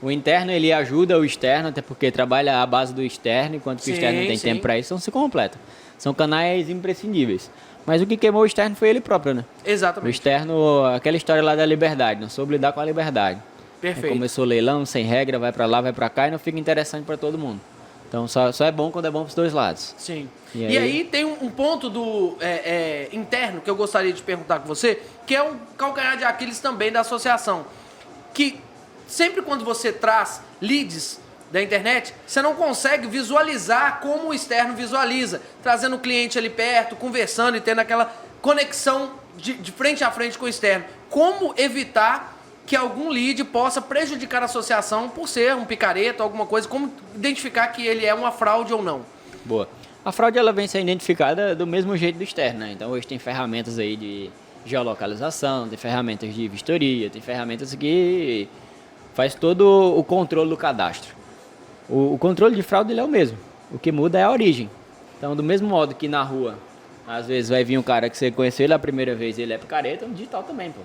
O interno ele ajuda o externo, até porque trabalha à base do externo, enquanto que o externo não tem tempo para isso, então se completa. São canais imprescindíveis. Mas o que queimou o externo foi ele próprio, né? Exatamente. O externo, aquela história lá da liberdade, não soube lidar com a liberdade. Perfeito. Aí começou leilão, sem regra, vai para lá, vai para cá e não fica interessante para todo mundo. Então só é bom quando é bom para os dois lados. Sim. E aí tem um ponto do interno que eu gostaria de perguntar com você, que é um calcanhar de Aquiles também da associação. Que sempre quando você traz leads da internet, você não consegue visualizar como o externo visualiza, trazendo o cliente ali perto, conversando e tendo aquela conexão de frente a frente com o externo. Como evitar que algum lead possa prejudicar a associação por ser um picareta, alguma coisa, como identificar que ele é uma fraude ou não? Boa. A fraude ela vem sendo identificada do mesmo jeito do externo, né? Então hoje tem ferramentas aí de geolocalização, tem ferramentas de vistoria, tem ferramentas que faz todo o controle do cadastro. O controle de fraude ele é o mesmo, o que muda é a origem. Então do mesmo modo que na rua, às vezes vai vir um cara que você conheceu ele a primeira vez e ele é picareta, no digital também, pô.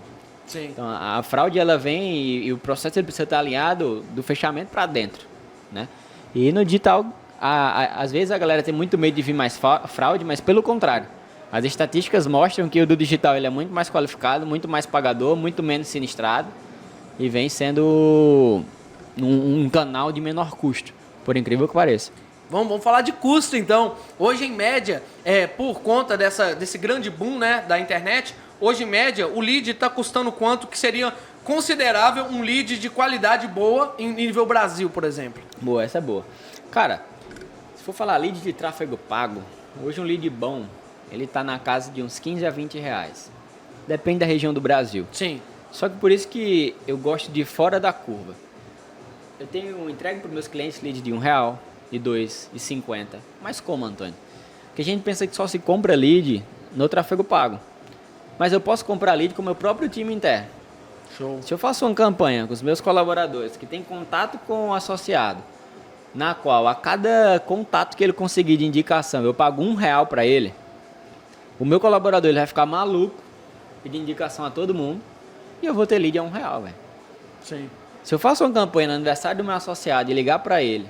Sim. Então a fraude ela vem e o processo ele precisa estar alinhado do fechamento para dentro, né? E no digital, às vezes a galera tem muito medo de vir mais fraude, mas pelo contrário. As estatísticas mostram que o do digital ele é muito mais qualificado, muito mais pagador, muito menos sinistrado e vem sendo um canal de menor custo, por incrível que pareça. Vamos falar de custo então. Hoje em média, por conta desse grande boom, né, da internet, hoje em média o lead está custando quanto que seria considerável um lead de qualidade boa em nível Brasil, por exemplo? Boa, essa é boa. Cara, se for falar lead de tráfego pago, hoje um lead bom, ele está na casa de uns 15 a 20 reais. Depende da região do Brasil. Sim. Só que por isso que eu gosto de fora da curva. Eu entrego para os meus clientes lead de R$1, de R$2, de R$50. Mas como, Antônio? Porque a gente pensa que só se compra lead no tráfego pago. Mas eu posso comprar lead com o meu próprio time interno. Show. Se eu faço uma campanha com os meus colaboradores que tem contato com o associado, na qual a cada contato que ele conseguir de indicação eu pago R$1 para ele, o meu colaborador ele vai ficar maluco, pedir indicação a todo mundo, e eu vou ter lead a R$1, velho. Sim. Se eu faço uma campanha no aniversário do meu associado e ligar para ele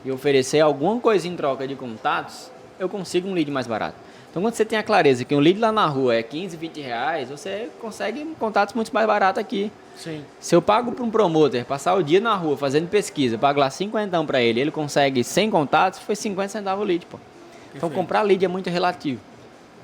e oferecer alguma coisa em troca de contatos, eu consigo um lead mais barato. Então, quando você tem a clareza que um lead lá na rua é 15, 20 reais, você consegue contatos muito mais baratos aqui. Sim. Se eu pago para um promoter passar o dia na rua fazendo pesquisa, pago lá 50 para ele consegue 100 contatos, foi 50 centavos o lead, pô. Então, comprar lead é muito relativo.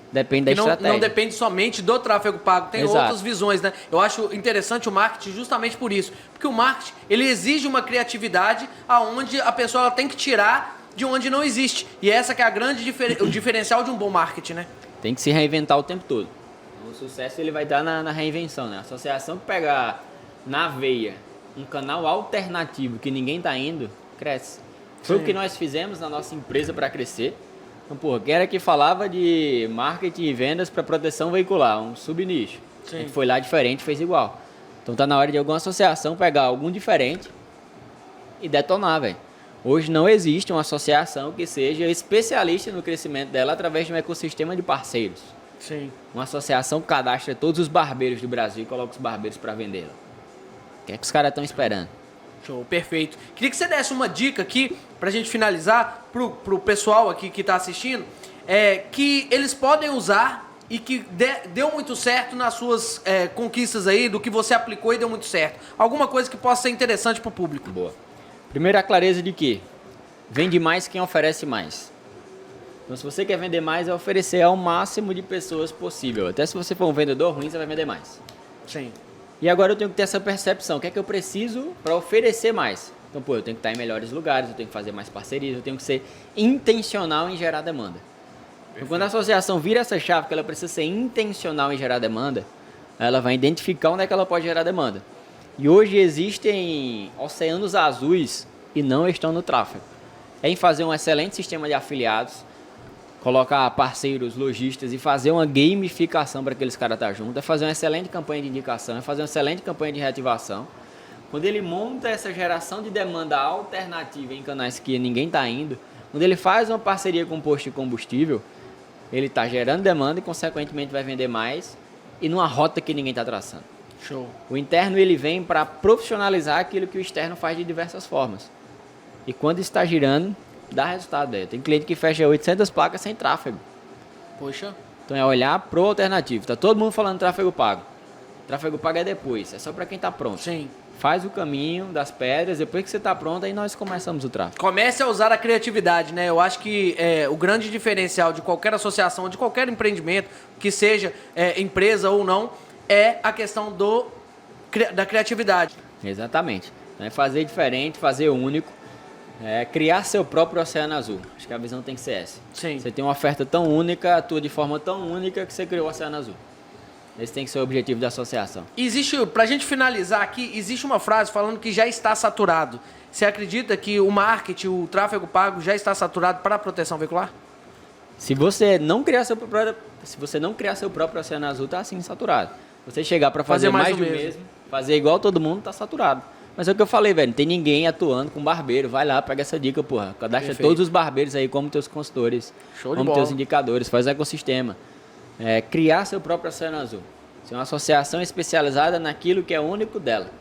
Depende da estratégia. Não depende somente do tráfego pago, tem Exato. outras visões, né? Eu acho interessante o marketing justamente por isso. Porque o marketing, ele exige uma criatividade aonde a pessoa ela tem que tirar de onde não existe. E essa que é a grande o diferencial de um bom marketing, né? Tem que se reinventar o tempo todo. O sucesso ele vai dar na reinvenção, né? A associação que pegar na veia um canal alternativo que ninguém tá indo, cresce. Foi o que nós fizemos na nossa empresa para crescer. Então, pô, quem era que falava de marketing e vendas para proteção veicular, um subnicho. A gente foi lá diferente, fez igual. Então tá na hora de alguma associação pegar algum diferente e detonar, velho. Hoje não existe uma associação que seja especialista no crescimento dela através de um ecossistema de parceiros. Sim. Uma associação que cadastra todos os barbeiros do Brasil e coloca os barbeiros para vendê-la. O que é que os caras estão esperando? Show, perfeito. Queria que você desse uma dica aqui, pra gente finalizar, pro pessoal aqui que tá assistindo, que eles podem usar e que deu muito certo nas suas conquistas aí, do que você aplicou e deu muito certo. Alguma coisa que possa ser interessante pro público. Boa. Primeiro, a clareza de que vende mais quem oferece mais. Então, se você quer vender mais, é oferecer ao máximo de pessoas possível. Até se você for um vendedor ruim, você vai vender mais. Sim. E agora eu tenho que ter essa percepção. O que é que eu preciso para oferecer mais? Então, eu tenho que estar em melhores lugares, eu tenho que fazer mais parcerias, eu tenho que ser intencional em gerar demanda. Então, quando a associação vira essa chave, que ela precisa ser intencional em gerar demanda, ela vai identificar onde é que ela pode gerar demanda. E hoje existem oceanos azuis e não estão no tráfego. É em fazer um excelente sistema de afiliados, colocar parceiros, lojistas e fazer uma gamificação para aqueles caras estar juntos, é fazer uma excelente campanha de indicação, é fazer uma excelente campanha de reativação. Quando ele monta essa geração de demanda alternativa em canais que ninguém está indo, quando ele faz uma parceria com um posto de combustível, ele está gerando demanda e, consequentemente, vai vender mais e numa rota que ninguém está traçando. Show. O interno ele vem para profissionalizar aquilo que o externo faz de diversas formas. E quando está girando, dá resultado. Tem cliente que fecha 800 placas sem tráfego. Poxa. Então é olhar pro alternativo. Tá todo mundo falando tráfego pago. Tráfego pago é depois, é só para quem está pronto. Sim. Faz o caminho das pedras, depois que você está pronto, aí nós começamos o tráfego. Comece a usar a criatividade, né? Eu acho que o grande diferencial de qualquer associação, de qualquer empreendimento, que seja empresa ou não, é a questão da criatividade. Exatamente. É fazer diferente, fazer único, criar seu próprio oceano azul. Acho que a visão tem que ser essa. Sim. Você tem uma oferta tão única, atua de forma tão única que você criou o oceano azul. Esse tem que ser o objetivo da associação. Pra gente finalizar aqui, existe uma frase falando que já está saturado. Você acredita que o marketing, o tráfego pago já está saturado para a proteção veicular? Se você não criar seu próprio oceano azul, tá assim saturado. Você chegar para fazer mais do mesmo, fazer igual todo mundo, tá saturado. Mas é o que eu falei, velho, não tem ninguém atuando com barbeiro. Vai lá, pega essa dica, porra. Cadastra todos os barbeiros aí como teus consultores, como teus indicadores, faz o ecossistema. Criar seu próprio oceano azul. Ser uma associação especializada naquilo que é único dela.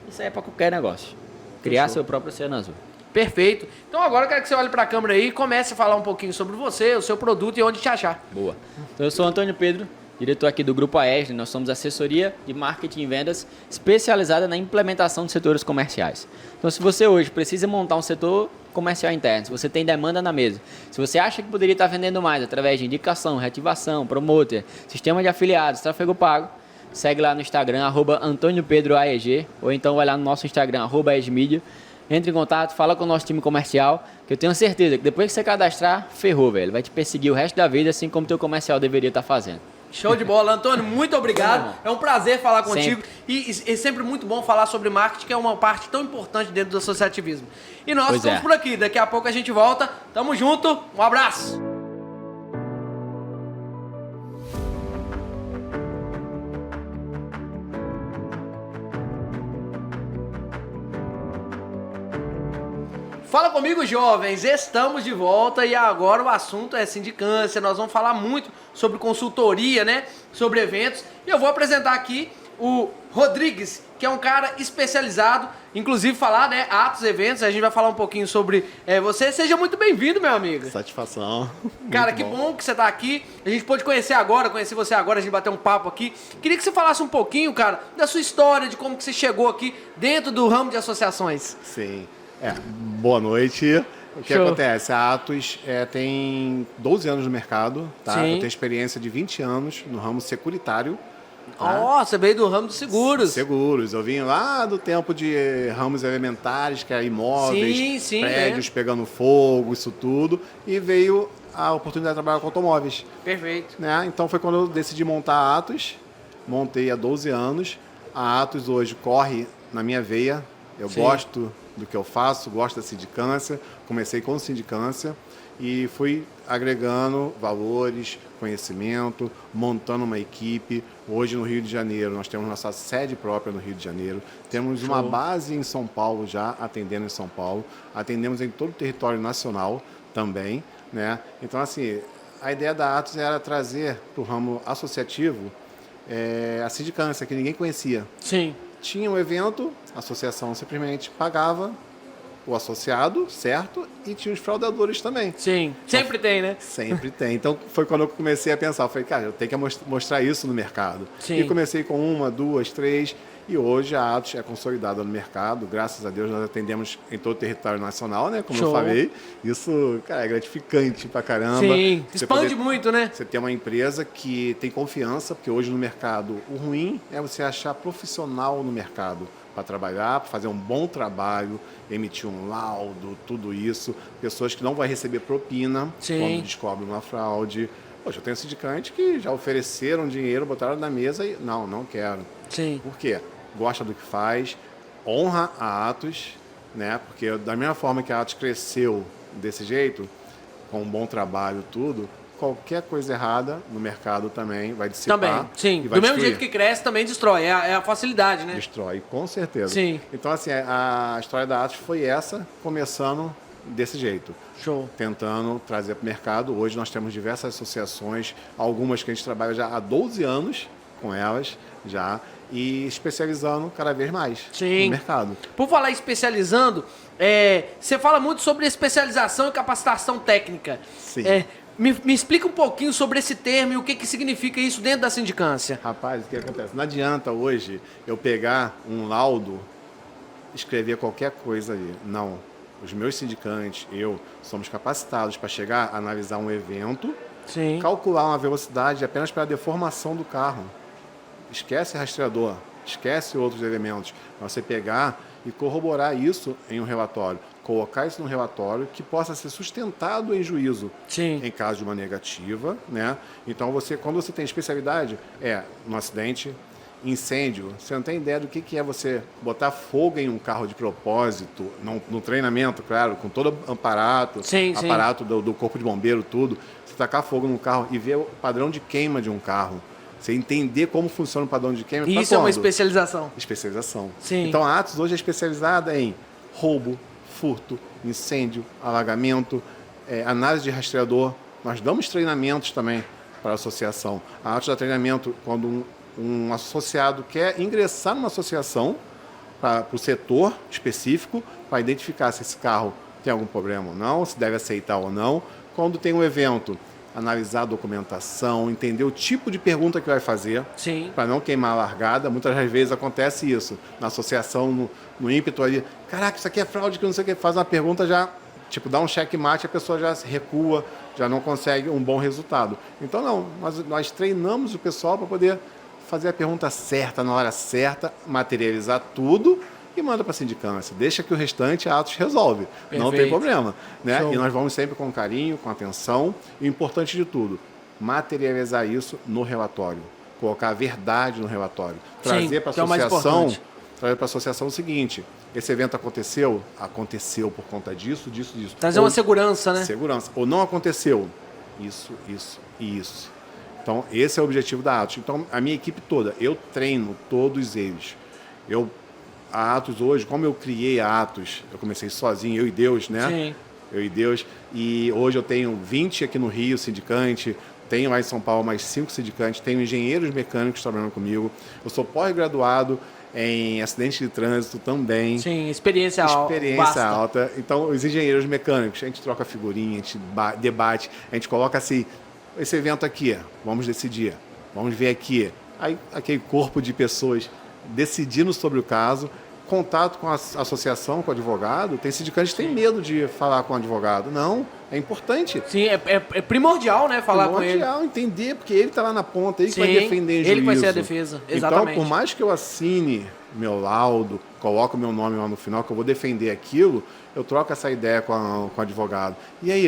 Isso aí é para qualquer negócio. Criar seu próprio oceano azul. Perfeito. Então agora eu quero que você olhe para a câmera aí e comece a falar um pouquinho sobre você, o seu produto e onde te achar. Boa. Então eu sou Antônio Pedro, diretor aqui do Grupo AESD. Nós somos assessoria de marketing e vendas especializada na implementação de setores comerciais. Então se você hoje precisa montar um setor comercial interno, se você tem demanda na mesa, se você acha que poderia estar vendendo mais através de indicação, reativação, promoter, sistema de afiliados, tráfego pago, segue lá no Instagram, @AntônioPedroAEG, ou então vai lá no nosso Instagram, @AESMedia. Entre em contato, fala com o nosso time comercial, que eu tenho certeza que depois que você cadastrar, ferrou, velho. Vai te perseguir o resto da vida, assim como o teu comercial deveria estar fazendo. Show de bola. Antônio, muito obrigado. É um prazer falar contigo. E é sempre muito bom falar sobre marketing, que é uma parte tão importante dentro do associativismo. E nós estamos por aqui. Daqui a pouco a gente volta. Tamo junto. Um abraço. Fala comigo, jovens, estamos de volta e agora o assunto é sindicância. Nós vamos falar muito sobre consultoria, né? Sobre eventos. E eu vou apresentar aqui o Rodrigues, que é um cara especializado, inclusive falar, né? Atos, eventos. A gente vai falar um pouquinho sobre você. Seja muito bem-vindo, meu amigo. Satisfação. Cara, que bom que você tá aqui. A gente pôde conhecer você agora, a gente bateu um papo aqui. Queria que você falasse um pouquinho, cara, da sua história, de como que você chegou aqui dentro do ramo de associações. Sim. Boa noite. O que acontece? A Atos tem 12 anos no mercado, tá? Sim. Eu tenho experiência de 20 anos no ramo securitário. Tá? Você veio do ramo dos seguros. Seguros. Eu vim lá do tempo de ramos elementares, que é imóveis, prédios pegando fogo, isso tudo. E veio a oportunidade de trabalhar com automóveis. Perfeito. Né? Então foi quando eu decidi montar a Atos. Montei há 12 anos. A Atos hoje corre na minha veia. Eu gosto do que eu faço, gosto da sindicância. Comecei com sindicância e fui agregando valores, conhecimento, montando uma equipe. Hoje no Rio de Janeiro, nós temos nossa sede própria no Rio de Janeiro. Temos uma base em São Paulo já, atendendo em São Paulo. Atendemos em todo o território nacional também, né? Então, assim, a ideia da Atos era trazer para o ramo associativo a sindicância, que ninguém conhecia. Sim. Tinha um evento, a associação simplesmente pagava o associado, certo? E tinha os fraudadores também. Sim, sempre tem, né? Sempre tem. Então foi quando eu comecei a pensar, eu falei, cara, eu tenho que mostrar isso no mercado. Sim. E comecei com 1, 2, 3, e hoje a Atos é consolidada no mercado. Graças a Deus nós atendemos em todo o território nacional, né? Como Show. eu falei. Isso, cara, é gratificante pra caramba. Sim, Você expande muito, né? Você tem uma empresa que tem confiança, porque hoje no mercado o ruim é você achar profissional no mercado para trabalhar, para fazer um bom trabalho, emitir um laudo, tudo isso. Pessoas que não vão receber propina quando descobrem uma fraude. Poxa, eu tenho sindicante que já ofereceram dinheiro, botaram na mesa e não quero. Sim. Por quê? Gosta do que faz, honra a Atos, né? Porque da mesma forma que a Atos cresceu desse jeito, com um bom trabalho, tudo, qualquer coisa errada no mercado também vai dissipar. Também, sim. E vai Do mesmo destruir. jeito que cresce, também destrói. É a facilidade, né? Destrói, com certeza. Sim. Então, assim, a história da Atos foi essa, começando desse jeito. Show. Tentando trazer para o mercado. Hoje nós temos diversas associações, algumas que a gente trabalha já há 12 anos com elas, já, e especializando cada vez mais no mercado. Por falar em especializando, você fala muito sobre especialização e capacitação técnica. Sim. Me explica um pouquinho sobre esse termo e o que significa isso dentro da sindicância. Rapaz, o que acontece? Não adianta hoje eu pegar um laudo, escrever qualquer coisa ali. Não. Os meus sindicantes, somos capacitados para chegar a analisar um evento, calcular uma velocidade apenas para a deformação do carro. Esquece rastreador, esquece outros elementos. Você pegar e corroborar isso em um relatório, colocar isso num relatório que possa ser sustentado em juízo, em caso de uma negativa, né? Então quando você tem especialidade, no acidente, incêndio, você não tem ideia do que é você botar fogo em um carro de propósito, no treinamento, claro, com todo o aparato, do corpo de bombeiro, tudo. Você tacar fogo num carro e ver o padrão de queima de um carro. Você entender como funciona o padrão de queima. Isso é uma especialização. Especialização. Sim. Então a Atos hoje é especializada em roubo, furto, incêndio, alagamento, análise de rastreador. Nós damos treinamentos também para a associação. A Atos dá treinamento quando um associado quer ingressar numa associação para o setor específico, para identificar se esse carro tem algum problema ou não, se deve aceitar ou não. Quando tem um evento, analisar a documentação, entender o tipo de pergunta que vai fazer, para não queimar a largada. Muitas das vezes acontece isso, na associação, no ímpeto ali, caraca, isso aqui é fraude, que não sei o que, faz uma pergunta já, dá um checkmate, a pessoa já se recua, já não consegue um bom resultado. Então nós treinamos o pessoal para poder fazer a pergunta certa, na hora certa, materializar tudo e manda para a sindicância. Deixa que o restante a Atos resolve. Perfeito. Não tem problema. Né? E nós vamos sempre com carinho, com atenção. E o importante de tudo, materializar isso no relatório. Colocar a verdade no relatório. Trazer para a associação o seguinte: esse evento aconteceu por conta disso. Trazer uma segurança, né? Segurança. Ou não aconteceu. Isso e isso. Então, esse é o objetivo da Atos. Então, a minha equipe toda, eu treino todos eles. A Atos hoje, como eu criei a Atos, eu comecei sozinho, eu e Deus, né? Sim. Eu e Deus. E hoje eu tenho 20 aqui no Rio, sindicante. Tenho lá em São Paulo mais 5 sindicantes. Tenho engenheiros mecânicos trabalhando comigo. Eu sou pós-graduado em acidente de trânsito também. Sim, experiência alta. Então, os engenheiros mecânicos, a gente troca figurinha, a gente debate, a gente coloca assim, esse evento aqui, vamos decidir, vamos ver aqui. Aí, aquele corpo de pessoas decidindo sobre o caso, contato com a associação, com o advogado. Tem sindicantes que têm medo de falar com o advogado. Não, é importante. Sim, é primordial, né, falar com ele. Primordial, entender, porque ele está lá na ponta, ele que vai defender em juízo. Ele vai ser a defesa, exatamente. Então, por mais que eu assine meu laudo, coloco meu nome lá no final, que eu vou defender aquilo, eu troco essa ideia com o advogado. E aí,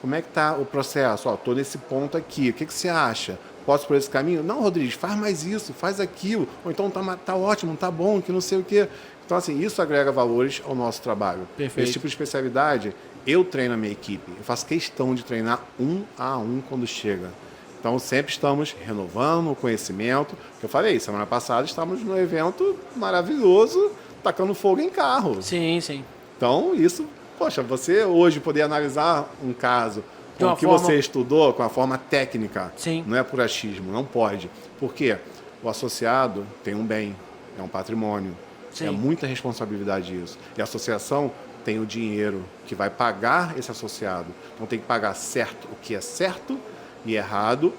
como é que está o processo? Estou nesse ponto aqui, o que você acha? Posso por esse caminho? Não, Rodrigues, faz mais isso, faz aquilo. Ou então tá ótimo, tá bom, que não sei o quê. Então, assim, isso agrega valores ao nosso trabalho. Perfeito. Esse tipo de especialidade, eu treino a minha equipe. Eu faço questão de treinar 1 a 1 quando chega. Então, sempre estamos renovando o conhecimento. Que eu falei, semana passada estávamos num evento maravilhoso, tacando fogo em carro. Sim, sim. Então, isso, poxa, você hoje poder analisar um caso com o que você estudou, com a forma técnica, não é por achismo, não pode. Por quê? O associado tem um bem, é um patrimônio, é muita responsabilidade isso. E a associação tem o dinheiro que vai pagar esse associado. Então tem que pagar certo o que é certo e errado.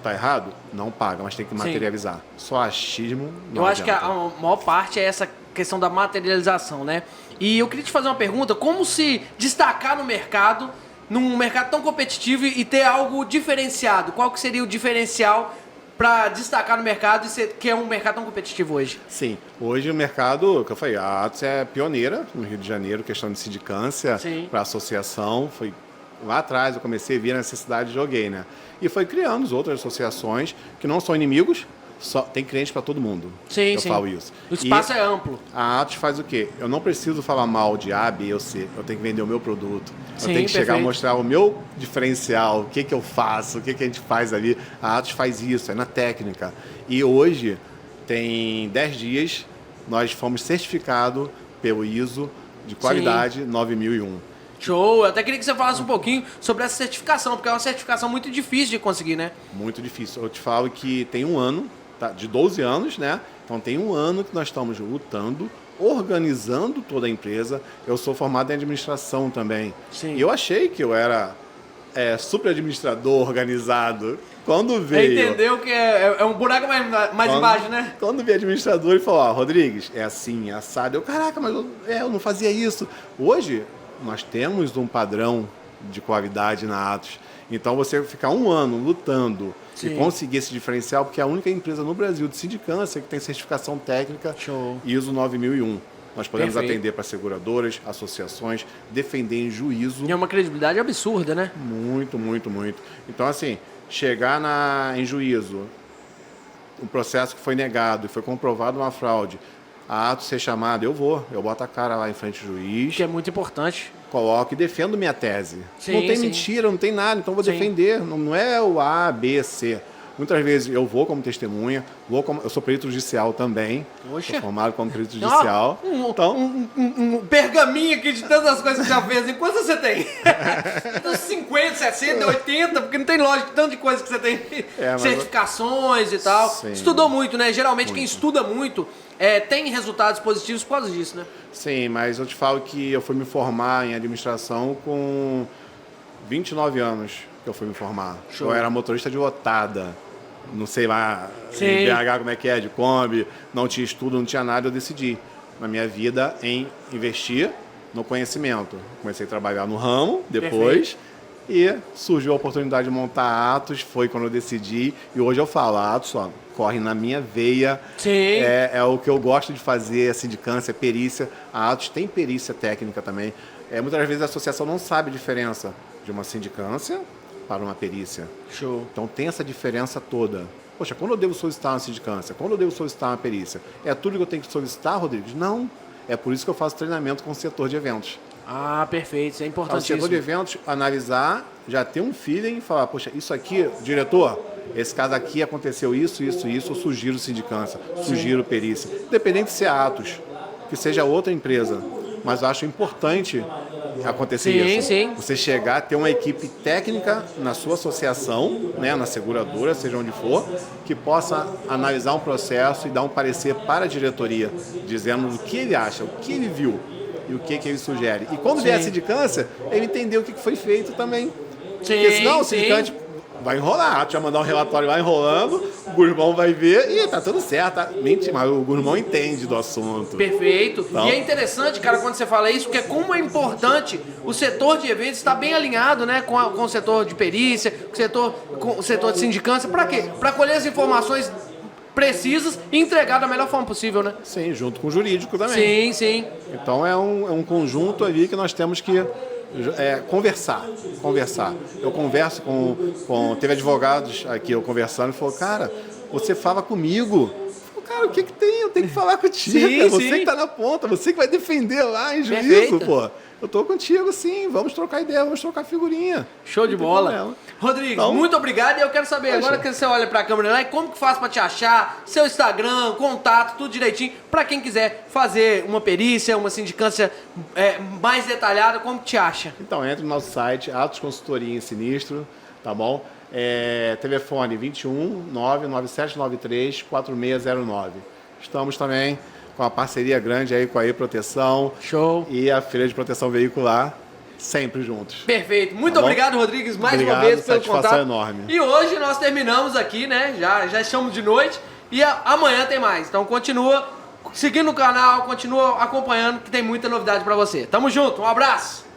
Tá errado? Não paga, mas tem que materializar. Só achismo não Eu acho que adianta. a maior parte é essa questão da materialização, né? E eu queria te fazer uma pergunta, como se destacar no mercado, num mercado tão competitivo e ter algo diferenciado? Qual que seria o diferencial para destacar no mercado, que é um mercado tão competitivo hoje? Sim, hoje o mercado, que eu falei, a Atos é pioneira no Rio de Janeiro, questão de sindicância para associação. Foi lá atrás, eu comecei a ver a necessidade, joguei, né? E foi criando outras associações que não são inimigos, só tem cliente para todo mundo. Sim, eu sim. falo isso. O espaço é amplo. A Atos faz o quê? Eu não preciso falar mal de A, B ou C. Eu tenho que vender o meu produto. Sim, eu tenho que chegar perfeito. a mostrar o meu diferencial, o que eu faço, o que a gente faz ali. A Atos faz isso, é na técnica. E hoje, tem 10 dias, nós fomos certificados pelo ISO de qualidade 9001. Show! Eu até queria que você falasse um pouquinho sobre essa certificação, porque é uma certificação muito difícil de conseguir, né? Muito difícil. Eu te falo que tem um ano, tá, de 12 anos, né? Então tem um ano que nós estamos lutando, organizando toda a empresa. Eu sou formado em administração também. Sim. E eu achei que eu era super administrador, organizado. Quando veio... Entendeu que é um buraco mais embaixo, né? Quando veio administrador, ele falou, Rodrigues, é assim, é assado. Eu, caraca, mas eu não fazia isso. Hoje, nós temos um padrão de qualidade na Atos. Então, você ficar um ano lutando e conseguir esse diferencial, porque é a única empresa no Brasil de sindicância que tem certificação técnica ISO 9001. Nós podemos atender para seguradoras, associações, defender em juízo. E é uma credibilidade absurda, né? Muito, muito, muito. Então, assim, chegar em juízo, um processo que foi negado e foi comprovado uma fraude, a Atos ser chamado, eu boto a cara lá em frente ao juiz. Que é muito importante. Coloco e defendo minha tese. Sim, não tem sim. mentira, não tem nada, então vou Sim. defender. Não é o A, B, C. Muitas vezes eu vou como testemunha, eu sou perito judicial também. Poxa. Sou formado como perito judicial. Um pergaminho aqui de tantas coisas que você já fez. E quantas você tem? 50, 60, 80, porque não tem lógica de tanto de coisa que você tem. Mas Certificações e tal. Sim. Estudou muito, né? Geralmente quem estuda muito tem resultados positivos por causa disso, né? Sim, mas eu te falo que eu fui me formar em administração com 29 anos que eu fui me formar. Show. Eu era motorista de lotada. Não sei lá, Sim. em BH como é que é, de Kombi, não tinha estudo, não tinha nada, eu decidi na minha vida em investir no conhecimento. Comecei a trabalhar no ramo depois e surgiu a oportunidade de montar a Atos, foi quando eu decidi e hoje eu falo, a Atos corre na minha veia, Sim. é o que eu gosto de fazer, a sindicância, a perícia. A Atos tem perícia técnica também. Muitas vezes a associação não sabe a diferença de uma sindicância para uma perícia. Show. Então tem essa diferença toda. Poxa, quando eu devo solicitar uma sindicância? Quando eu devo solicitar uma perícia? É tudo que eu tenho que solicitar, Rodrigues? Não. É por isso que eu faço treinamento com o setor de eventos. Ah, perfeito. Isso é Para o importantíssimo. setor de eventos analisar, já ter um feeling e falar, poxa, isso aqui, diretor, esse caso aqui aconteceu isso, isso, isso, eu sugiro sindicância, sugiro perícia. Independente se é Atos, que seja outra empresa. Mas eu acho importante acontecer isso. Sim. Você chegar, ter uma equipe técnica na sua associação, né, na seguradora, seja onde for, que possa analisar um processo e dar um parecer para a diretoria, dizendo o que ele acha, o que ele viu e o que ele sugere. E quando vier a sindicância, ele entender o que foi feito também. Porque senão o sindicante vai enrolar, tu vai mandar um relatório lá enrolando, o Gurmão vai ver e tá tudo certo. Tá? Mentira, mas o Gurmão entende do assunto. Perfeito. Então. E é interessante, cara, quando você fala isso, porque como é importante o setor de eventos estar bem alinhado, né, com o setor de perícia, com o setor de sindicância. Para quê? Para colher as informações precisas e entregar da melhor forma possível, né? Sim, junto com o jurídico também. Sim. Então é um conjunto ali que nós temos que conversar. Eu converso com... Teve advogados aqui, eu conversando, e falou, cara, você fala comigo. Eu falo, cara, o que tem? Eu tenho que falar contigo. Sim, é você sim. que tá na ponta, você que vai defender lá em juízo, Perfeito. pô. Eu tô contigo, sim. Vamos trocar ideia, vamos trocar figurinha. Show de Não tem bola. problema. Rodrigo, Então, muito obrigado. E eu quero saber, poxa. agora que você olha pra câmera lá, como que faz pra te achar, seu Instagram, contato, tudo direitinho, pra quem quiser fazer uma perícia, uma sindicância mais detalhada, como que te acha? Então, entre no nosso site, Atos Consultoria em Sinistro, tá bom? Telefone 21 99793 4609. Estamos também com a parceria grande aí com a E-Proteção. Show. E a Feira de Proteção Veicular, sempre juntos. Perfeito. Muito Tá bom? obrigado, Rodrigues, mais Obrigado, uma vez pelo satisfação contato. enorme. E hoje nós terminamos aqui, né? Já estamos de noite e amanhã tem mais. Então continua seguindo o canal, continua acompanhando que tem muita novidade pra você. Tamo junto, um abraço.